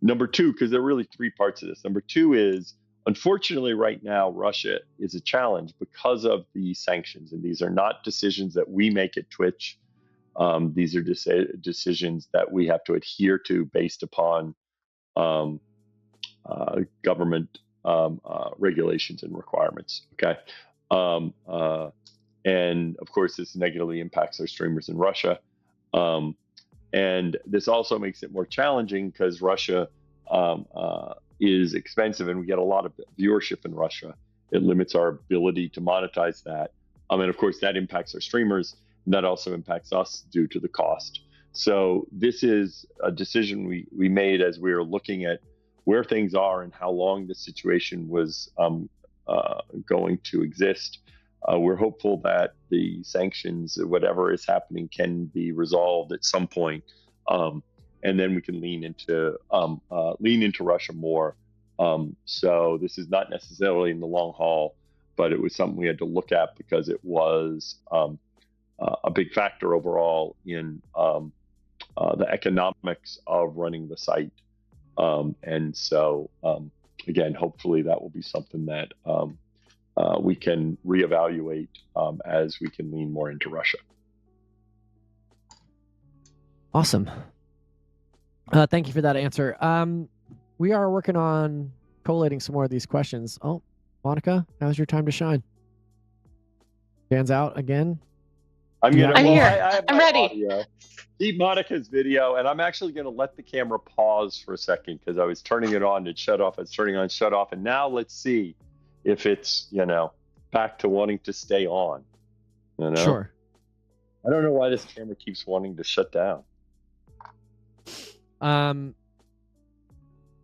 Number two, because there are really three parts of this. Number two is, unfortunately, right now Russia is a challenge because of the sanctions, and these are not decisions that we make at Twitch. These are decisions that we have to adhere to based upon government regulations and requirements. Okay. And of course, this negatively impacts our streamers in Russia. And this also makes it more challenging because Russia is expensive and we get a lot of viewership in Russia. It limits our ability to monetize that. And of course, that impacts our streamers, and that also impacts us due to the cost. So this is a decision we made as we were looking at where things are and how long the situation was going to exist. We're hopeful that the sanctions, whatever is happening, can be resolved at some point, and then we can lean into Russia more. So this is not necessarily in the long haul, but it was something we had to look at because it was a big factor overall in the economics of running the site. And so, again, hopefully that will be something that we can reevaluate as we can lean more into Russia. Awesome. Thank you for that answer. We are working on collating some more of these questions. Oh, Monica, now's your time to shine. Stands out again. I'm here. I'm ready. Audio. Keep Monica's video, and I'm actually going to let the camera pause for a second because I was turning it on and shut off. I was turning on, shut off, and now let's see if it's back to wanting to stay on. Sure. I don't know why this camera keeps wanting to shut down.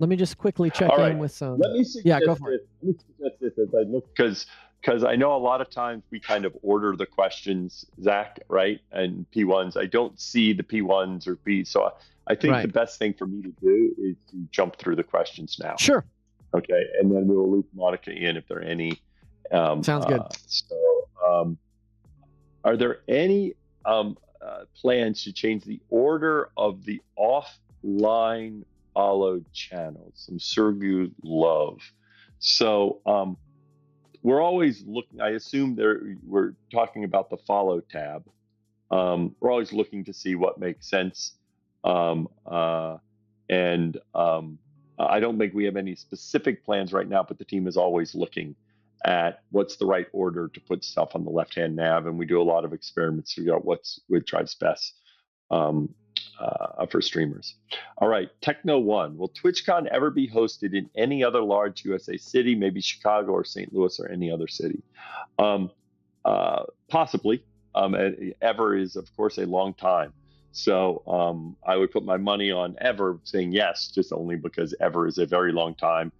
Let me just quickly check in with some. Let me suggest go for it. Let me suggest this as I look, because I know a lot of times we kind of order the questions, Zach, right? And P1s. I don't see the P1s or P. So I think the best thing for me to do is to jump through the questions now. Sure. Okay, and then we'll loop Monica in if there are any. Sounds good. So, are there any plans to change the order of the offline followed channels? Some Sergey love. So we're always looking. I assume we're talking about the follow tab. We're always looking to see what makes sense. I don't think we have any specific plans right now, but the team is always looking at what's the right order to put stuff on the left-hand nav, and we do a lot of experiments to figure out what drives best for streamers. All right, Techno One. Will TwitchCon ever be hosted in any other large USA city, maybe Chicago or St. Louis or any other city? Possibly. Ever is, of course, a long time. So I would put my money on ever saying yes, just only because ever is a very long time.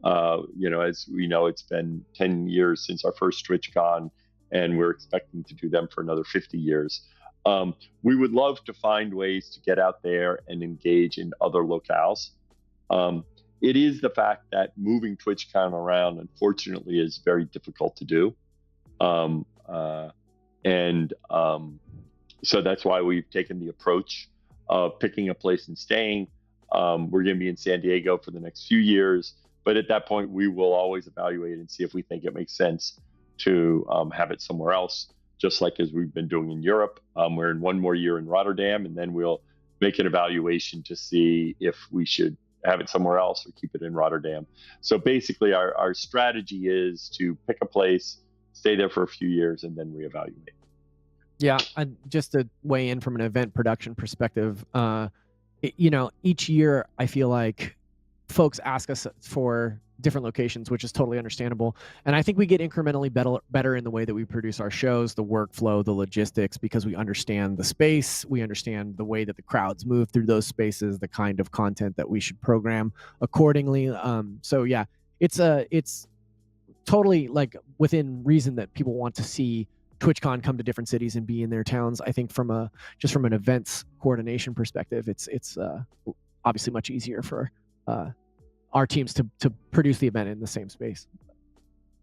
As we know, it's been 10 years since our first TwitchCon, and we're expecting to do them for another 50 years. We would love to find ways to get out there and engage in other locales. It is the fact that moving TwitchCon around, unfortunately, is very difficult to do. So that's why we've taken the approach of picking a place and staying. We're going to be in San Diego for the next few years, but at that point, we will always evaluate and see if we think it makes sense to have it somewhere else, just like as we've been doing in Europe. We're in one more year in Rotterdam, and then we'll make an evaluation to see if we should have it somewhere else or keep it in Rotterdam. So basically, our strategy is to pick a place, stay there for a few years, and then reevaluate. Yeah, just to weigh in from an event production perspective, each year I feel like folks ask us for different locations, which is totally understandable. And I think we get incrementally better in the way that we produce our shows, the workflow, the logistics, because we understand the space, we understand the way that the crowds move through those spaces, the kind of content that we should program accordingly. So yeah, it's totally like within reason that people want to see TwitchCon come to different cities and be in their towns. I think from an events coordination perspective, it's obviously much easier for our teams to produce the event in the same space.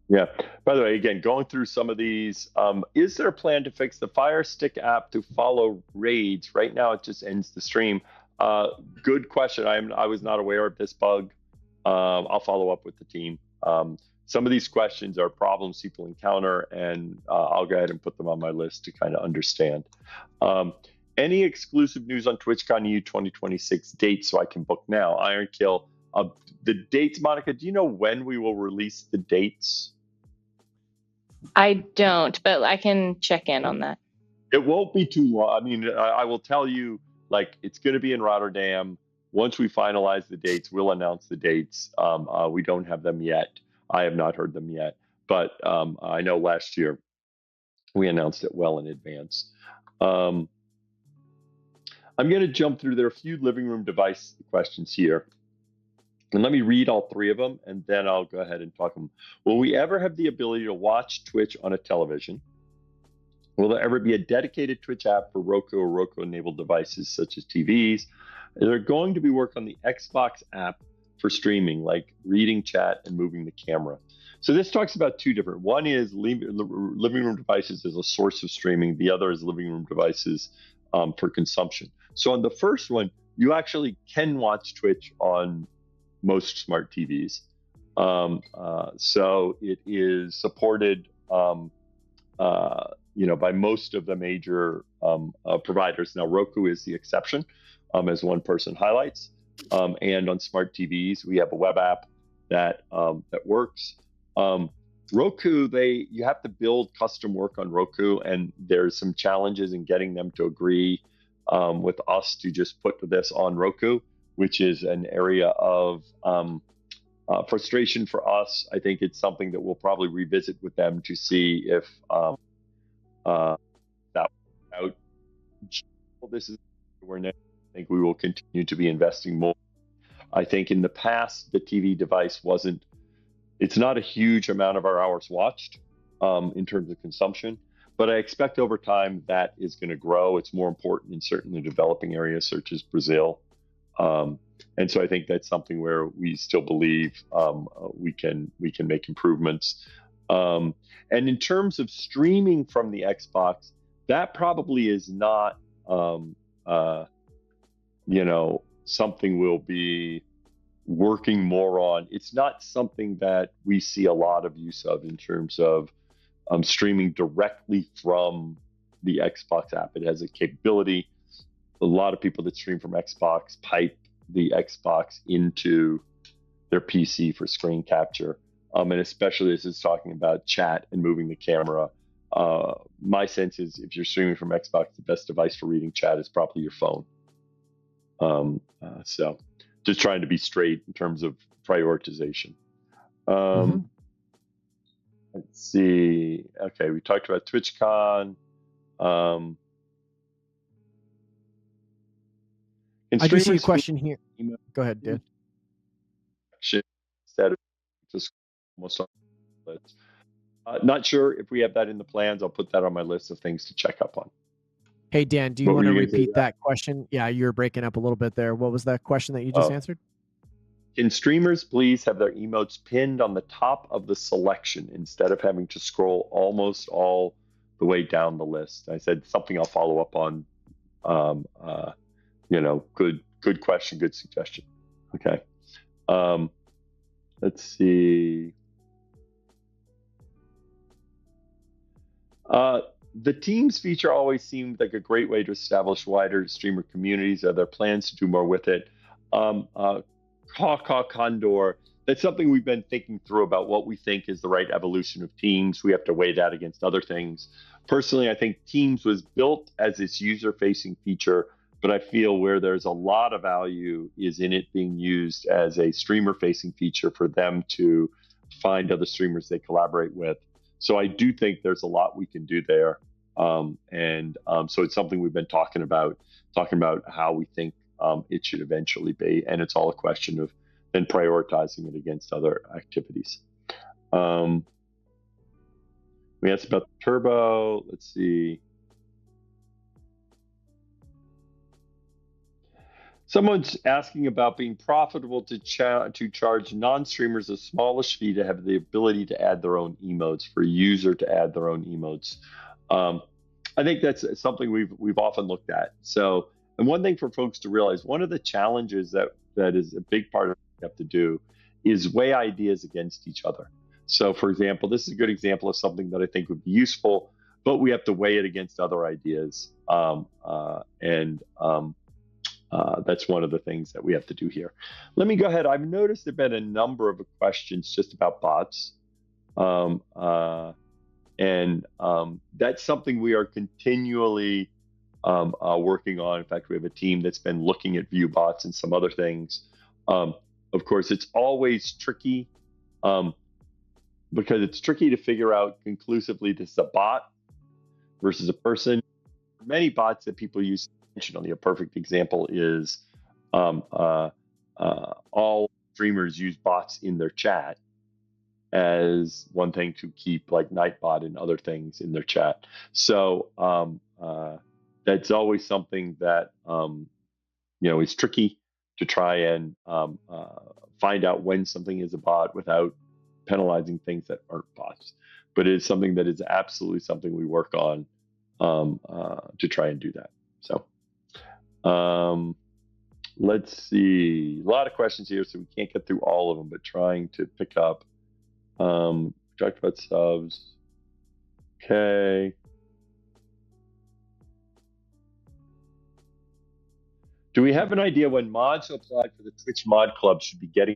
Yeah. By the way, again, going through some of these, is there a plan to fix the Fire Stick app to follow raids? Right now, it just ends the stream. Good question. I was not aware of this bug. I'll follow up with the team. Some of these questions are problems people encounter, and I'll go ahead and put them on my list to kind of understand. Any exclusive news on TwitchCon EU 2026 dates so I can book now? Ironkill. The dates, Monica, do you know when we will release the dates? I don't, but I can check in on that. It won't be too long. I mean, I will tell you, like, it's going to be in Rotterdam. Once we finalize the dates, we'll announce the dates. We don't have them yet. I have not heard them yet, but I know last year we announced it well in advance. I'm going to jump through. There are a few living room device questions here. And let me read all three of them, and then I'll go ahead and talk them. Will we ever have the ability to watch Twitch on a television? Will there ever be a dedicated Twitch app for Roku or Roku-enabled devices such as TVs? Is there going to be work on the Xbox app for streaming, like reading chat and moving the camera? So this talks about two different. One is living room devices as a source of streaming. The other is living room devices for consumption. So on the first one, you actually can watch Twitch on most smart TVs. So it is supported by most of the major providers. Now, Roku is the exception, as one person highlights. And on smart TVs, we have a web app that works. Roku, you have to build custom work on Roku, and there's some challenges in getting them to agree with us to just put this on Roku, which is an area of frustration for us. I think it's something that we'll probably revisit with them to see if that out. This is where I think we will continue to be investing more. I think in the past, the TV device it's not a huge amount of our hours watched in terms of consumption, but I expect over time that is going to grow. It's more important in certain developing areas such as Brazil. And so I think that's something where we still believe we can make improvements. And in terms of streaming from the Xbox, that probably is not something we'll be working more on. It's not something that we see a lot of use of in terms of streaming directly from the Xbox app. It has a capability. A lot of people that stream from Xbox pipe the Xbox into their PC for screen capture. And especially as it's talking about chat and moving the camera. My sense is if you're streaming from Xbox, the best device for reading chat is probably your phone. So just trying to be straight in terms of prioritization. Let's see. Okay, we talked about TwitchCon. I do see a question here. Go ahead, Dan. Instead of just almost on the list. Not sure if we have that in the plans. I'll put that on my list of things to check up on. Hey, Dan, do you want to repeat that question? Yeah, you were breaking up a little bit there. What was that question that you just answered? Can streamers please have their emotes pinned on the top of the selection instead of having to scroll almost all the way down the list? I said something I'll follow up on. Good question, good suggestion. Okay. Let's see. The Teams feature always seemed like a great way to establish wider streamer communities. Are there plans to do more with it? Condor, that's something we've been thinking through about what we think is the right evolution of Teams. We have to weigh that against other things. Personally, I think Teams was built as this user-facing feature, but I feel where there's a lot of value is in it being used as a streamer-facing feature for them to find other streamers they collaborate with. So I do think there's a lot we can do there. So it's something we've been talking about how we think it should eventually be. And it's all a question of then prioritizing it against other activities. We asked about the turbo. Let's see. Someone's asking about being profitable to charge non-streamers a smallish fee to have the ability to add their own emotes, for a user to add their own emotes. I think that's something we've often looked at. So, and one thing for folks to realize, one of the challenges that is a big part of what we have to do is weigh ideas against each other. So, for example, this is a good example of something that I think would be useful, but we have to weigh it against other ideas. That's one of the things that we have to do here. Let me go ahead. I've noticed there have been a number of questions just about bots. That's something we are continually working on. In fact, we have a team that's been looking at view bots and some other things. Of course, it's always tricky because it's tricky to figure out conclusively this is a bot versus a person. Many bots that people use intentionally. A perfect example is all streamers use bots in their chat as one thing to keep, like Nightbot and other things in their chat. So that's always something that is tricky to try and find out when something is a bot without penalizing things that aren't bots. But it is something that is absolutely something we work on to try and do that. So let's see. A lot of questions here, so we can't get through all of them, but trying to pick up. Talked about subs. Okay. Do we have an idea when mods who applied for the Twitch Mod Club should be getting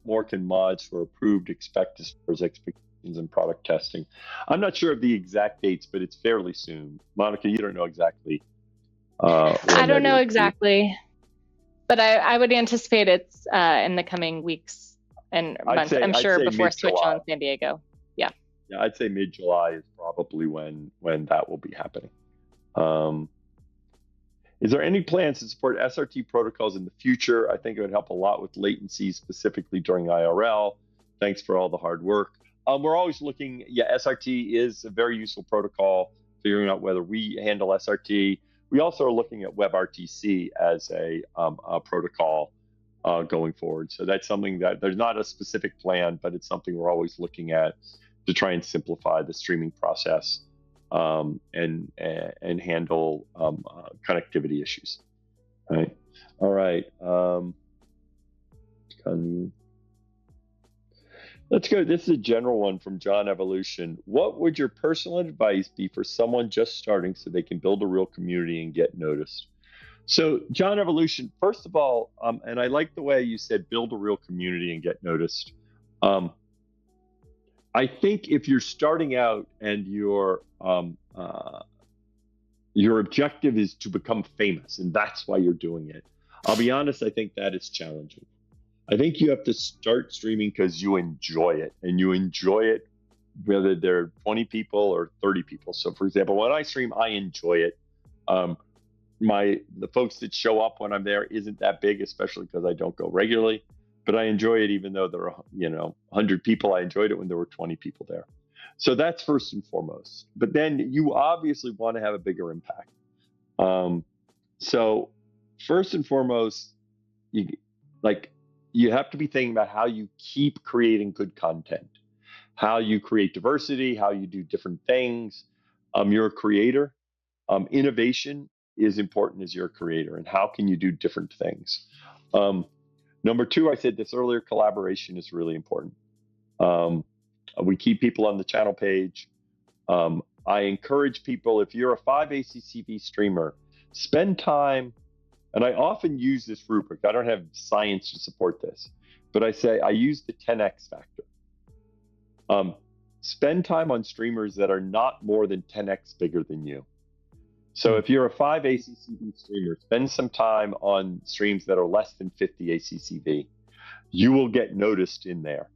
more can mods for approved expectations and product testing? I'm not sure of the exact dates, but it's fairly soon. Monica, you don't know exactly. I don't know exactly, but I would anticipate it's in the coming weeks and months. I'm sure before Switch on San Diego. Yeah, I'd say mid-July is probably when that will be happening. Is there any plans to support SRT protocols in the future? I think it would help a lot with latency, specifically during IRL. Thanks for all the hard work. We're always looking. SRT is a very useful protocol, figuring out whether we handle SRT. We also are looking at WebRTC as a protocol going forward. So that's something that there's not a specific plan, but it's something we're always looking at to try and simplify the streaming process and handle connectivity issues. Right. All right. Let's go. This is a general one from John Evolution. What would your personal advice be for someone just starting so they can build a real community and get noticed? So, John Evolution, first of all, and I like the way you said build a real community and get noticed. I think if you're starting out and your objective is to become famous and that's why you're doing it, I'll be honest, I think that is challenging. I think you have to start streaming because you enjoy it, and you enjoy it whether there are 20 people or 30 people. So, for example, when I stream, I enjoy it. The folks that show up when I'm there isn't that big, especially because I don't go regularly. But I enjoy it even though there are 100 people. I enjoyed it when there were 20 people there. So that's first and foremost. But then you obviously want to have a bigger impact. So first and foremost, you have to be thinking about how you keep creating good content, how you create diversity, how you do different things. You're a creator. Innovation is important as you're a creator, and how can you do different things? Number two, I said this earlier, collaboration is really important. We keep people on the channel page. I encourage people, if you're a 5ACCV streamer, spend time. And I often use this rubric. I don't have science to support this, but I use the 10x factor. spend time on streamers that are not more than 10x bigger than you. So if you're a 5 ACCV streamer, spend some time on streams that are less than 50 ACCV. You will get noticed in there,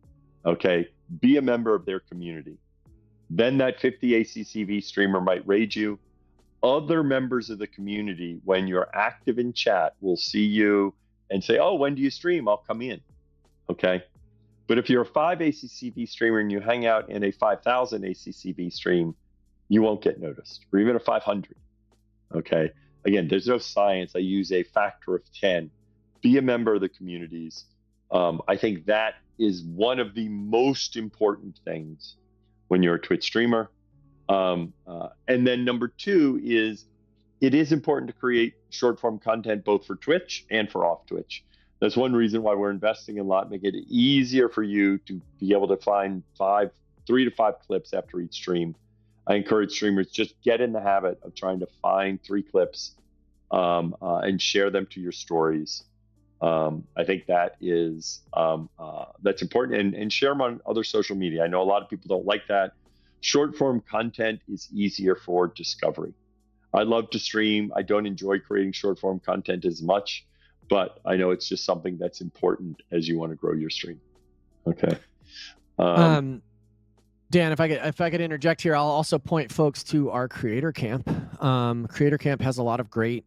okay? Be a member of their community. Then that 50 ACCV streamer might raid you. Other members of the community, when you're active in chat, will see you and say, oh, when do you stream? I'll come in, okay? But if you're a 5 ACCV streamer and you hang out in a 5,000 ACCV stream, you won't get noticed, or even a 500. Okay. Again, there's no science. I use a factor of 10. Be a member of the communities. I think that is one of the most important things when you're a Twitch streamer. And then number two is it is important to create short form content both for Twitch and for off Twitch. That's one reason why we're investing a lot, make it easier for you to be able to find 3 to 5 clips after each stream. I encourage streamers, just get in the habit of trying to find 3 clips and share them to your stories. I think that is that's important, and share them on other social media. I know a lot of people don't like that. Short form content is easier for discovery. I love to stream. I don't enjoy creating short form content as much, but I know it's just something that's important as you want to grow your stream. Okay. Dan, if I could interject here, I'll also point folks to our Creator Camp. Creator Camp has a lot of great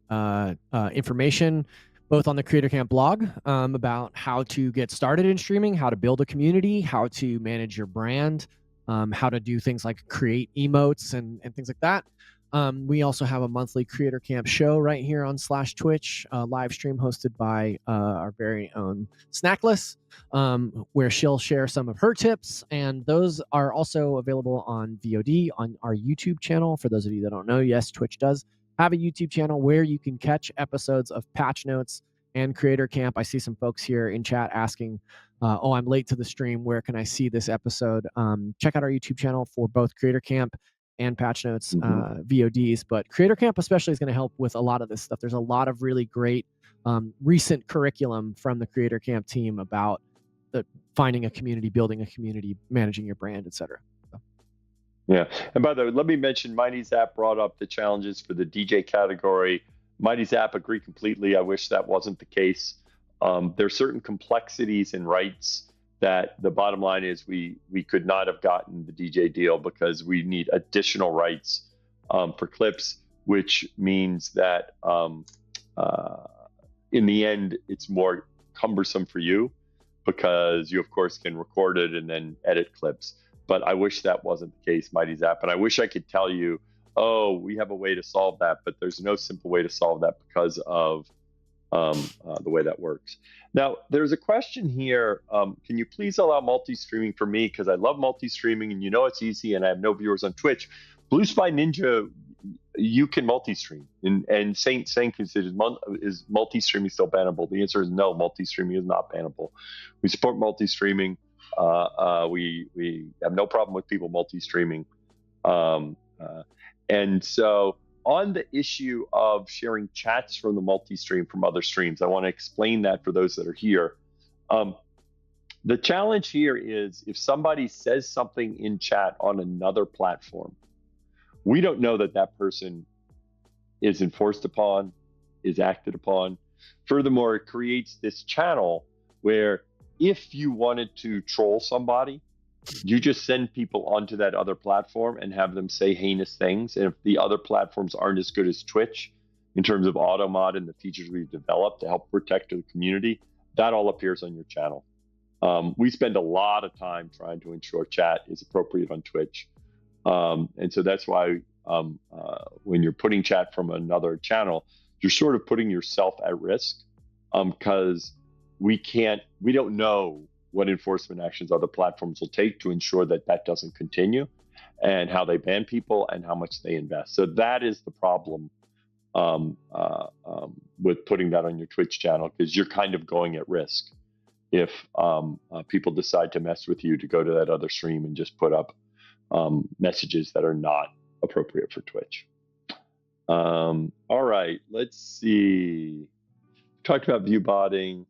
information, both on the Creator Camp blog about how to get started in streaming, how to build a community, how to manage your brand, how to do things like create emotes and things like that. We also have a monthly Creator Camp show right here on /Twitch, live stream hosted by our very own Snackless, where she'll share some of her tips. And those are also available on VOD on our YouTube channel. For those of you that don't know, yes, Twitch does have a YouTube channel where you can catch episodes of Patch Notes and Creator Camp. I see some folks here in chat asking, oh, I'm late to the stream. Where can I see this episode? Check out our YouTube channel for both Creator Camp and Patch Notes VODs, but Creator Camp especially is going to help with a lot of this stuff. There's a lot of really great recent curriculum from the Creator Camp team about finding a community, building a community, managing your brand, etc. So. Yeah, and by the way, let me mention Mighty Zap brought up the challenges for the DJ category. Mighty Zap, agree completely. I wish that wasn't the case. There are certain complexities and rights that the bottom line is we could not have gotten the DJ deal because we need additional rights for clips, which means that in the end, it's more cumbersome for you because you, of course, can record it and then edit clips. But I wish that wasn't the case, Mighty Zap. And I wish I could tell you, oh, we have a way to solve that, but there's no simple way to solve that because of the way that works. Now, there's a question here. Can you please allow multi-streaming for me? Because I love multi-streaming and you know it's easy and I have no viewers on Twitch. Blue Spy Ninja, you can multi-stream. And Saint considers, is multi-streaming still bannable? The answer is no, multi-streaming is not bannable. We support multi-streaming. We have no problem with people multi-streaming. And so on the issue of sharing chats from the multi-stream from other streams, I want to explain that for those that are here. The challenge here is if somebody says something in chat on another platform, we don't know that that person is enforced upon, is acted upon. Furthermore, it creates this channel where if you wanted to troll somebody, you just send people onto that other platform and have them say heinous things. And if the other platforms aren't as good as Twitch in terms of auto mod and the features we've developed to help protect the community, that all appears on your channel. We spend a lot of time trying to ensure chat is appropriate on Twitch. And so that's why when you're putting chat from another channel, you're sort of putting yourself at risk because we don't know what enforcement actions other platforms will take to ensure that that doesn't continue and how they ban people and how much they invest. So that is the problem with putting that on your Twitch channel, because you're kind of going at risk if people decide to mess with you to go to that other stream and just put up messages that are not appropriate for Twitch. All right, let's see. Talked about view botting.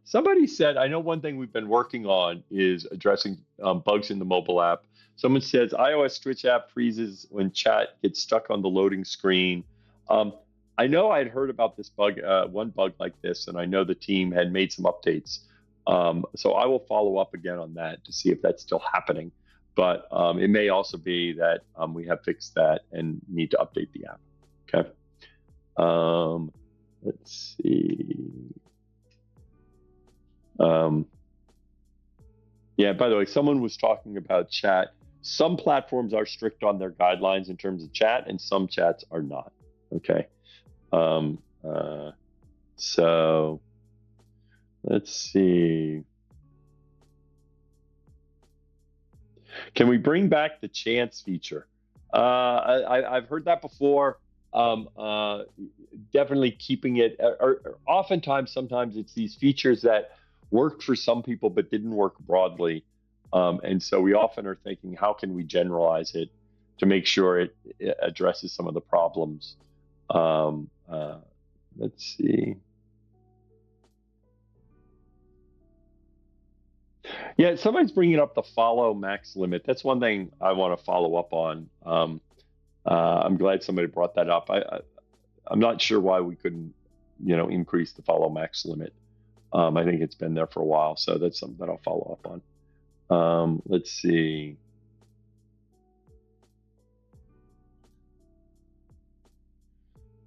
Somebody said, I know one thing we've been working on is addressing bugs in the mobile app. Someone says iOS Twitch app freezes when chat gets stuck on the loading screen. I know I'd heard about this bug, one bug like this, and I know the team had made some updates. So I will follow up again on that to see if that's still happening. But it may also be that we have fixed that and need to update the app. Okay. Let's see. Yeah, by the way, someone was talking about chat. Some platforms are strict on their guidelines in terms of chat, and some chats are not. Okay. So let's see. Can we bring back the chance feature? I've heard that before. Definitely keeping it, or oftentimes, sometimes it's these features that worked for some people but didn't work broadly. And so we often are thinking, how can we generalize it to make sure it addresses some of the problems? Let's see. Yeah, somebody's bringing up the follow max limit. That's one thing I want to follow up on. I'm glad somebody brought that up. I'm not sure why we couldn't, increase the follow max limit. I think it's been there for a while, so that's something that I'll follow up on. Let's see.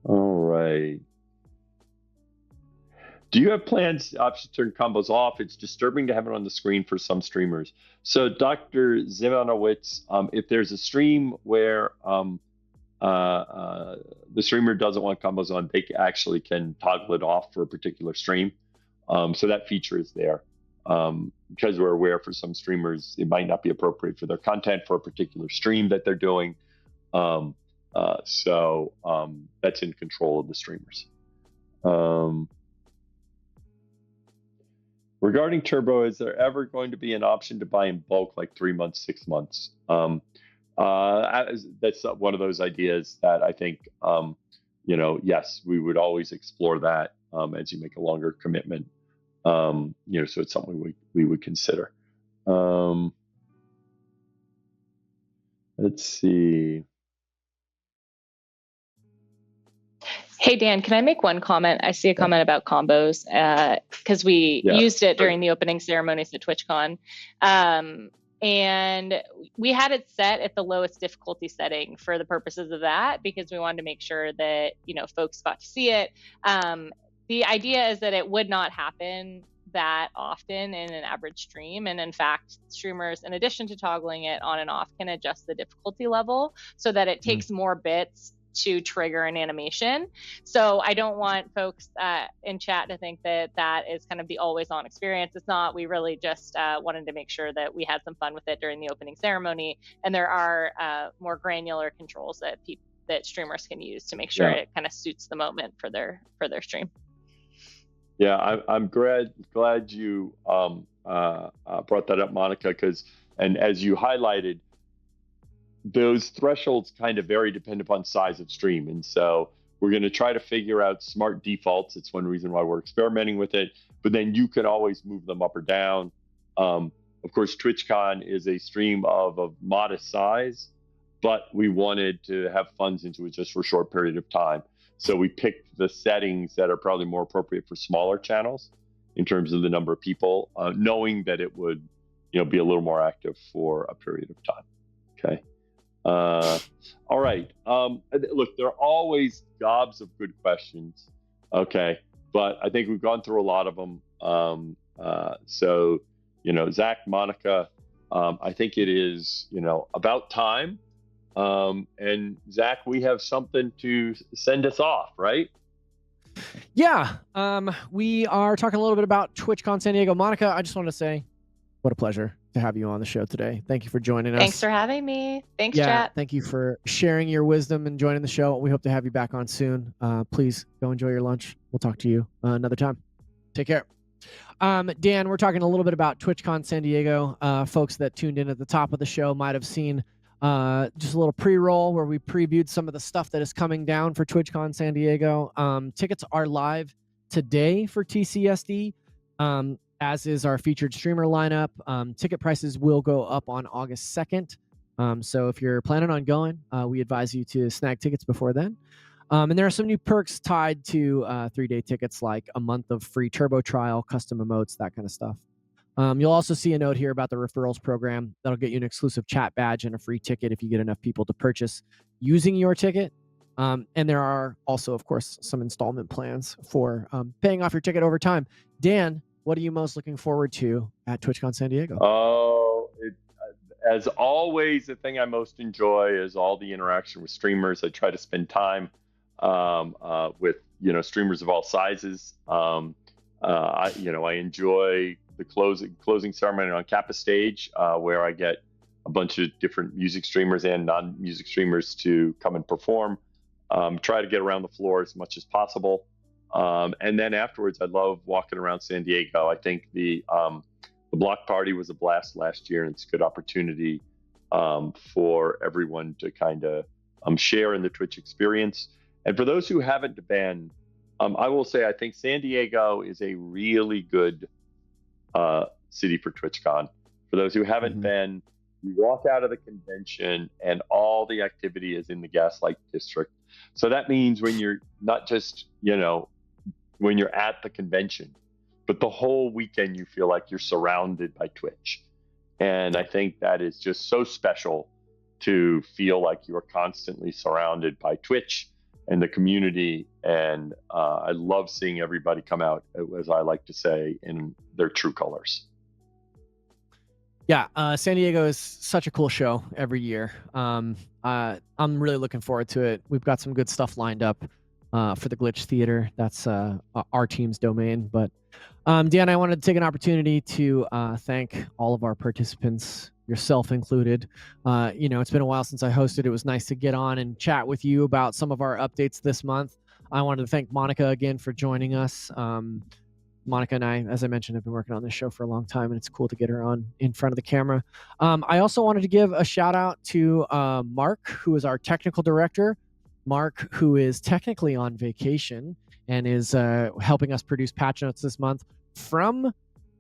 All right. Do you have plans to turn combos off? It's disturbing to have it on the screen for some streamers. So Dr. Zimanowicz, if there's a stream where the streamer doesn't want combos on, they actually can toggle it off for a particular stream. So that feature is there. Because we're aware for some streamers, it might not be appropriate for their content for a particular stream that they're doing. So that's in control of the streamers. Regarding Turbo, is there ever going to be an option to buy in bulk, like 3 months, 6 months? That's one of those ideas that I think, yes, we would always explore that as you make a longer commitment. So it's something we would consider. Let's see. Hey, Dan, can I make one comment? I see a comment about combos because we used it during the opening ceremonies at TwitchCon. And we had it set at the lowest difficulty setting for the purposes of that, because we wanted to make sure that, folks got to see it. The idea is that it would not happen that often in an average stream. And in fact, streamers, in addition to toggling it on and off, can adjust the difficulty level so that it takes more bits to trigger an animation. So I don't want folks in chat to think that that is kind of the always on experience. It's not. We really just wanted to make sure that we had some fun with it during the opening ceremony. And there are more granular controls that streamers can use to make sure it kind of suits the moment for their stream. Yeah, I'm glad you brought that up, Monica, and as you highlighted, those thresholds kind of vary depending upon size of stream. And so we're going to try to figure out smart defaults. It's one reason why we're experimenting with it, but then you can always move them up or down. Of course, TwitchCon is a stream of a modest size, but we wanted to have funds into it just for a short period of time. So we picked the settings that are probably more appropriate for smaller channels in terms of the number of people, knowing that it would, be a little more active for a period of time. Okay. All right. Look, there are always gobs of good questions. Okay. But I think we've gone through a lot of them. So, Zach, Monica, I think it is, about time. And Zach, we have something to send us off, right? Yeah. We are talking a little bit about TwitchCon San Diego. Monica, I just want to say, what a pleasure to have you on the show today. Thank you for joining us. Thanks for having me. Thanks, chat. Thank you for sharing your wisdom and joining the show. We hope to have you back on soon. Please go enjoy your lunch. We'll talk to you another time. Take care. Dan, we're talking a little bit about TwitchCon San Diego. Folks that tuned in at the top of the show might have seen just a little pre-roll where we previewed some of the stuff that is coming down for TwitchCon San Diego. Tickets are live today for TCSD. as is our featured streamer lineup. Ticket prices will go up on August 2nd. So if you're planning on going, we advise you to snag tickets before then. And there are some new perks tied to 3-day tickets, like a month of free turbo trial, custom emotes, that kind of stuff. You'll also see a note here about the referrals program. That'll get you an exclusive chat badge and a free ticket if you get enough people to purchase using your ticket. And there are also, of course, some installment plans for paying off your ticket over time. Dan, what are you most looking forward to at TwitchCon San Diego? Oh, as always, the thing I most enjoy is all the interaction with streamers. I try to spend time with streamers of all sizes. I enjoy the closing ceremony on Kappa stage, where I get a bunch of different music streamers and non-music streamers to come and perform. Try to get around the floor as much as possible. And then afterwards, I love walking around San Diego. I think the block party was a blast last year, and it's a good opportunity for everyone to kind of share in the Twitch experience. And for those who haven't been, I will say I think San Diego is a really good city for TwitchCon. For those who haven't been, you walk out of the convention and all the activity is in the Gaslight District. So that means when you're not just, when you're at the convention, but the whole weekend you feel like you're surrounded by Twitch. And I think that is just so special to feel like you are constantly surrounded by Twitch and the community. And I love seeing everybody come out, as I like to say, in their true colors. Yeah, San Diego is such a cool show every year. I'm really looking forward to it. We've got some good stuff lined up for the Glitch Theater. That's our team's domain. But Dan, I wanted to take an opportunity to thank all of our participants, yourself included. It's been a while since I hosted. It was nice to get on and chat with you about some of our updates this month. I wanted to thank Monica again for joining us. Monica and I, as I mentioned, have been working on this show for a long time, and it's cool to get her on in front of the camera. I also wanted to give a shout out to Mark, who is our technical director. Mark, who is technically on vacation and is helping us produce patch notes this month from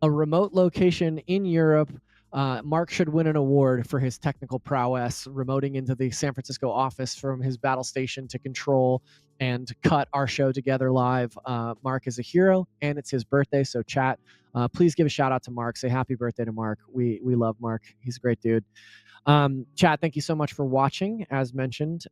a remote location in Europe. Mark should win an award for his technical prowess, remoting into the San Francisco office from his battle station to control and cut our show together live. Mark is a hero, and it's his birthday, so chat, please give a shout out to Mark. Say happy birthday to Mark. We love Mark. He's a great dude. Chat, thank you so much for watching. As mentioned,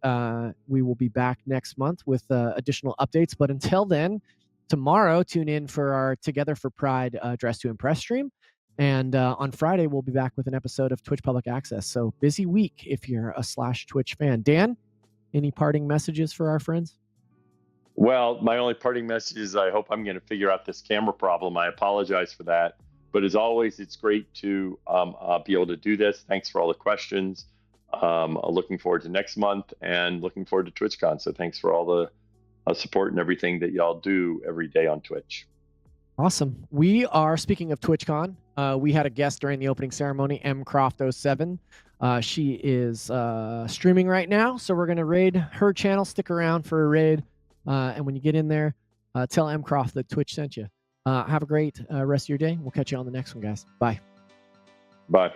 we will be back next month with additional updates, but until then, tomorrow, tune in for our Together for Pride Dress to Impress stream. And on Friday, we'll be back with an episode of Twitch Public Access. So busy week if you're a /Twitch fan. Dan, any parting messages for our friends? Well, my only parting message is I hope I'm going to figure out this camera problem. I apologize for that. But as always, it's great to be able to do this. Thanks for all the questions. Looking forward to next month and looking forward to TwitchCon. So thanks for all the support and everything that y'all do every day on Twitch. Awesome. We are, speaking of TwitchCon, we had a guest during the opening ceremony, mcroft07. She is streaming right now, so we're going to raid her channel. Stick around for a raid. And when you get in there, tell mcroft that Twitch sent you. Have a great rest of your day. We'll catch you on the next one, guys. Bye. Bye.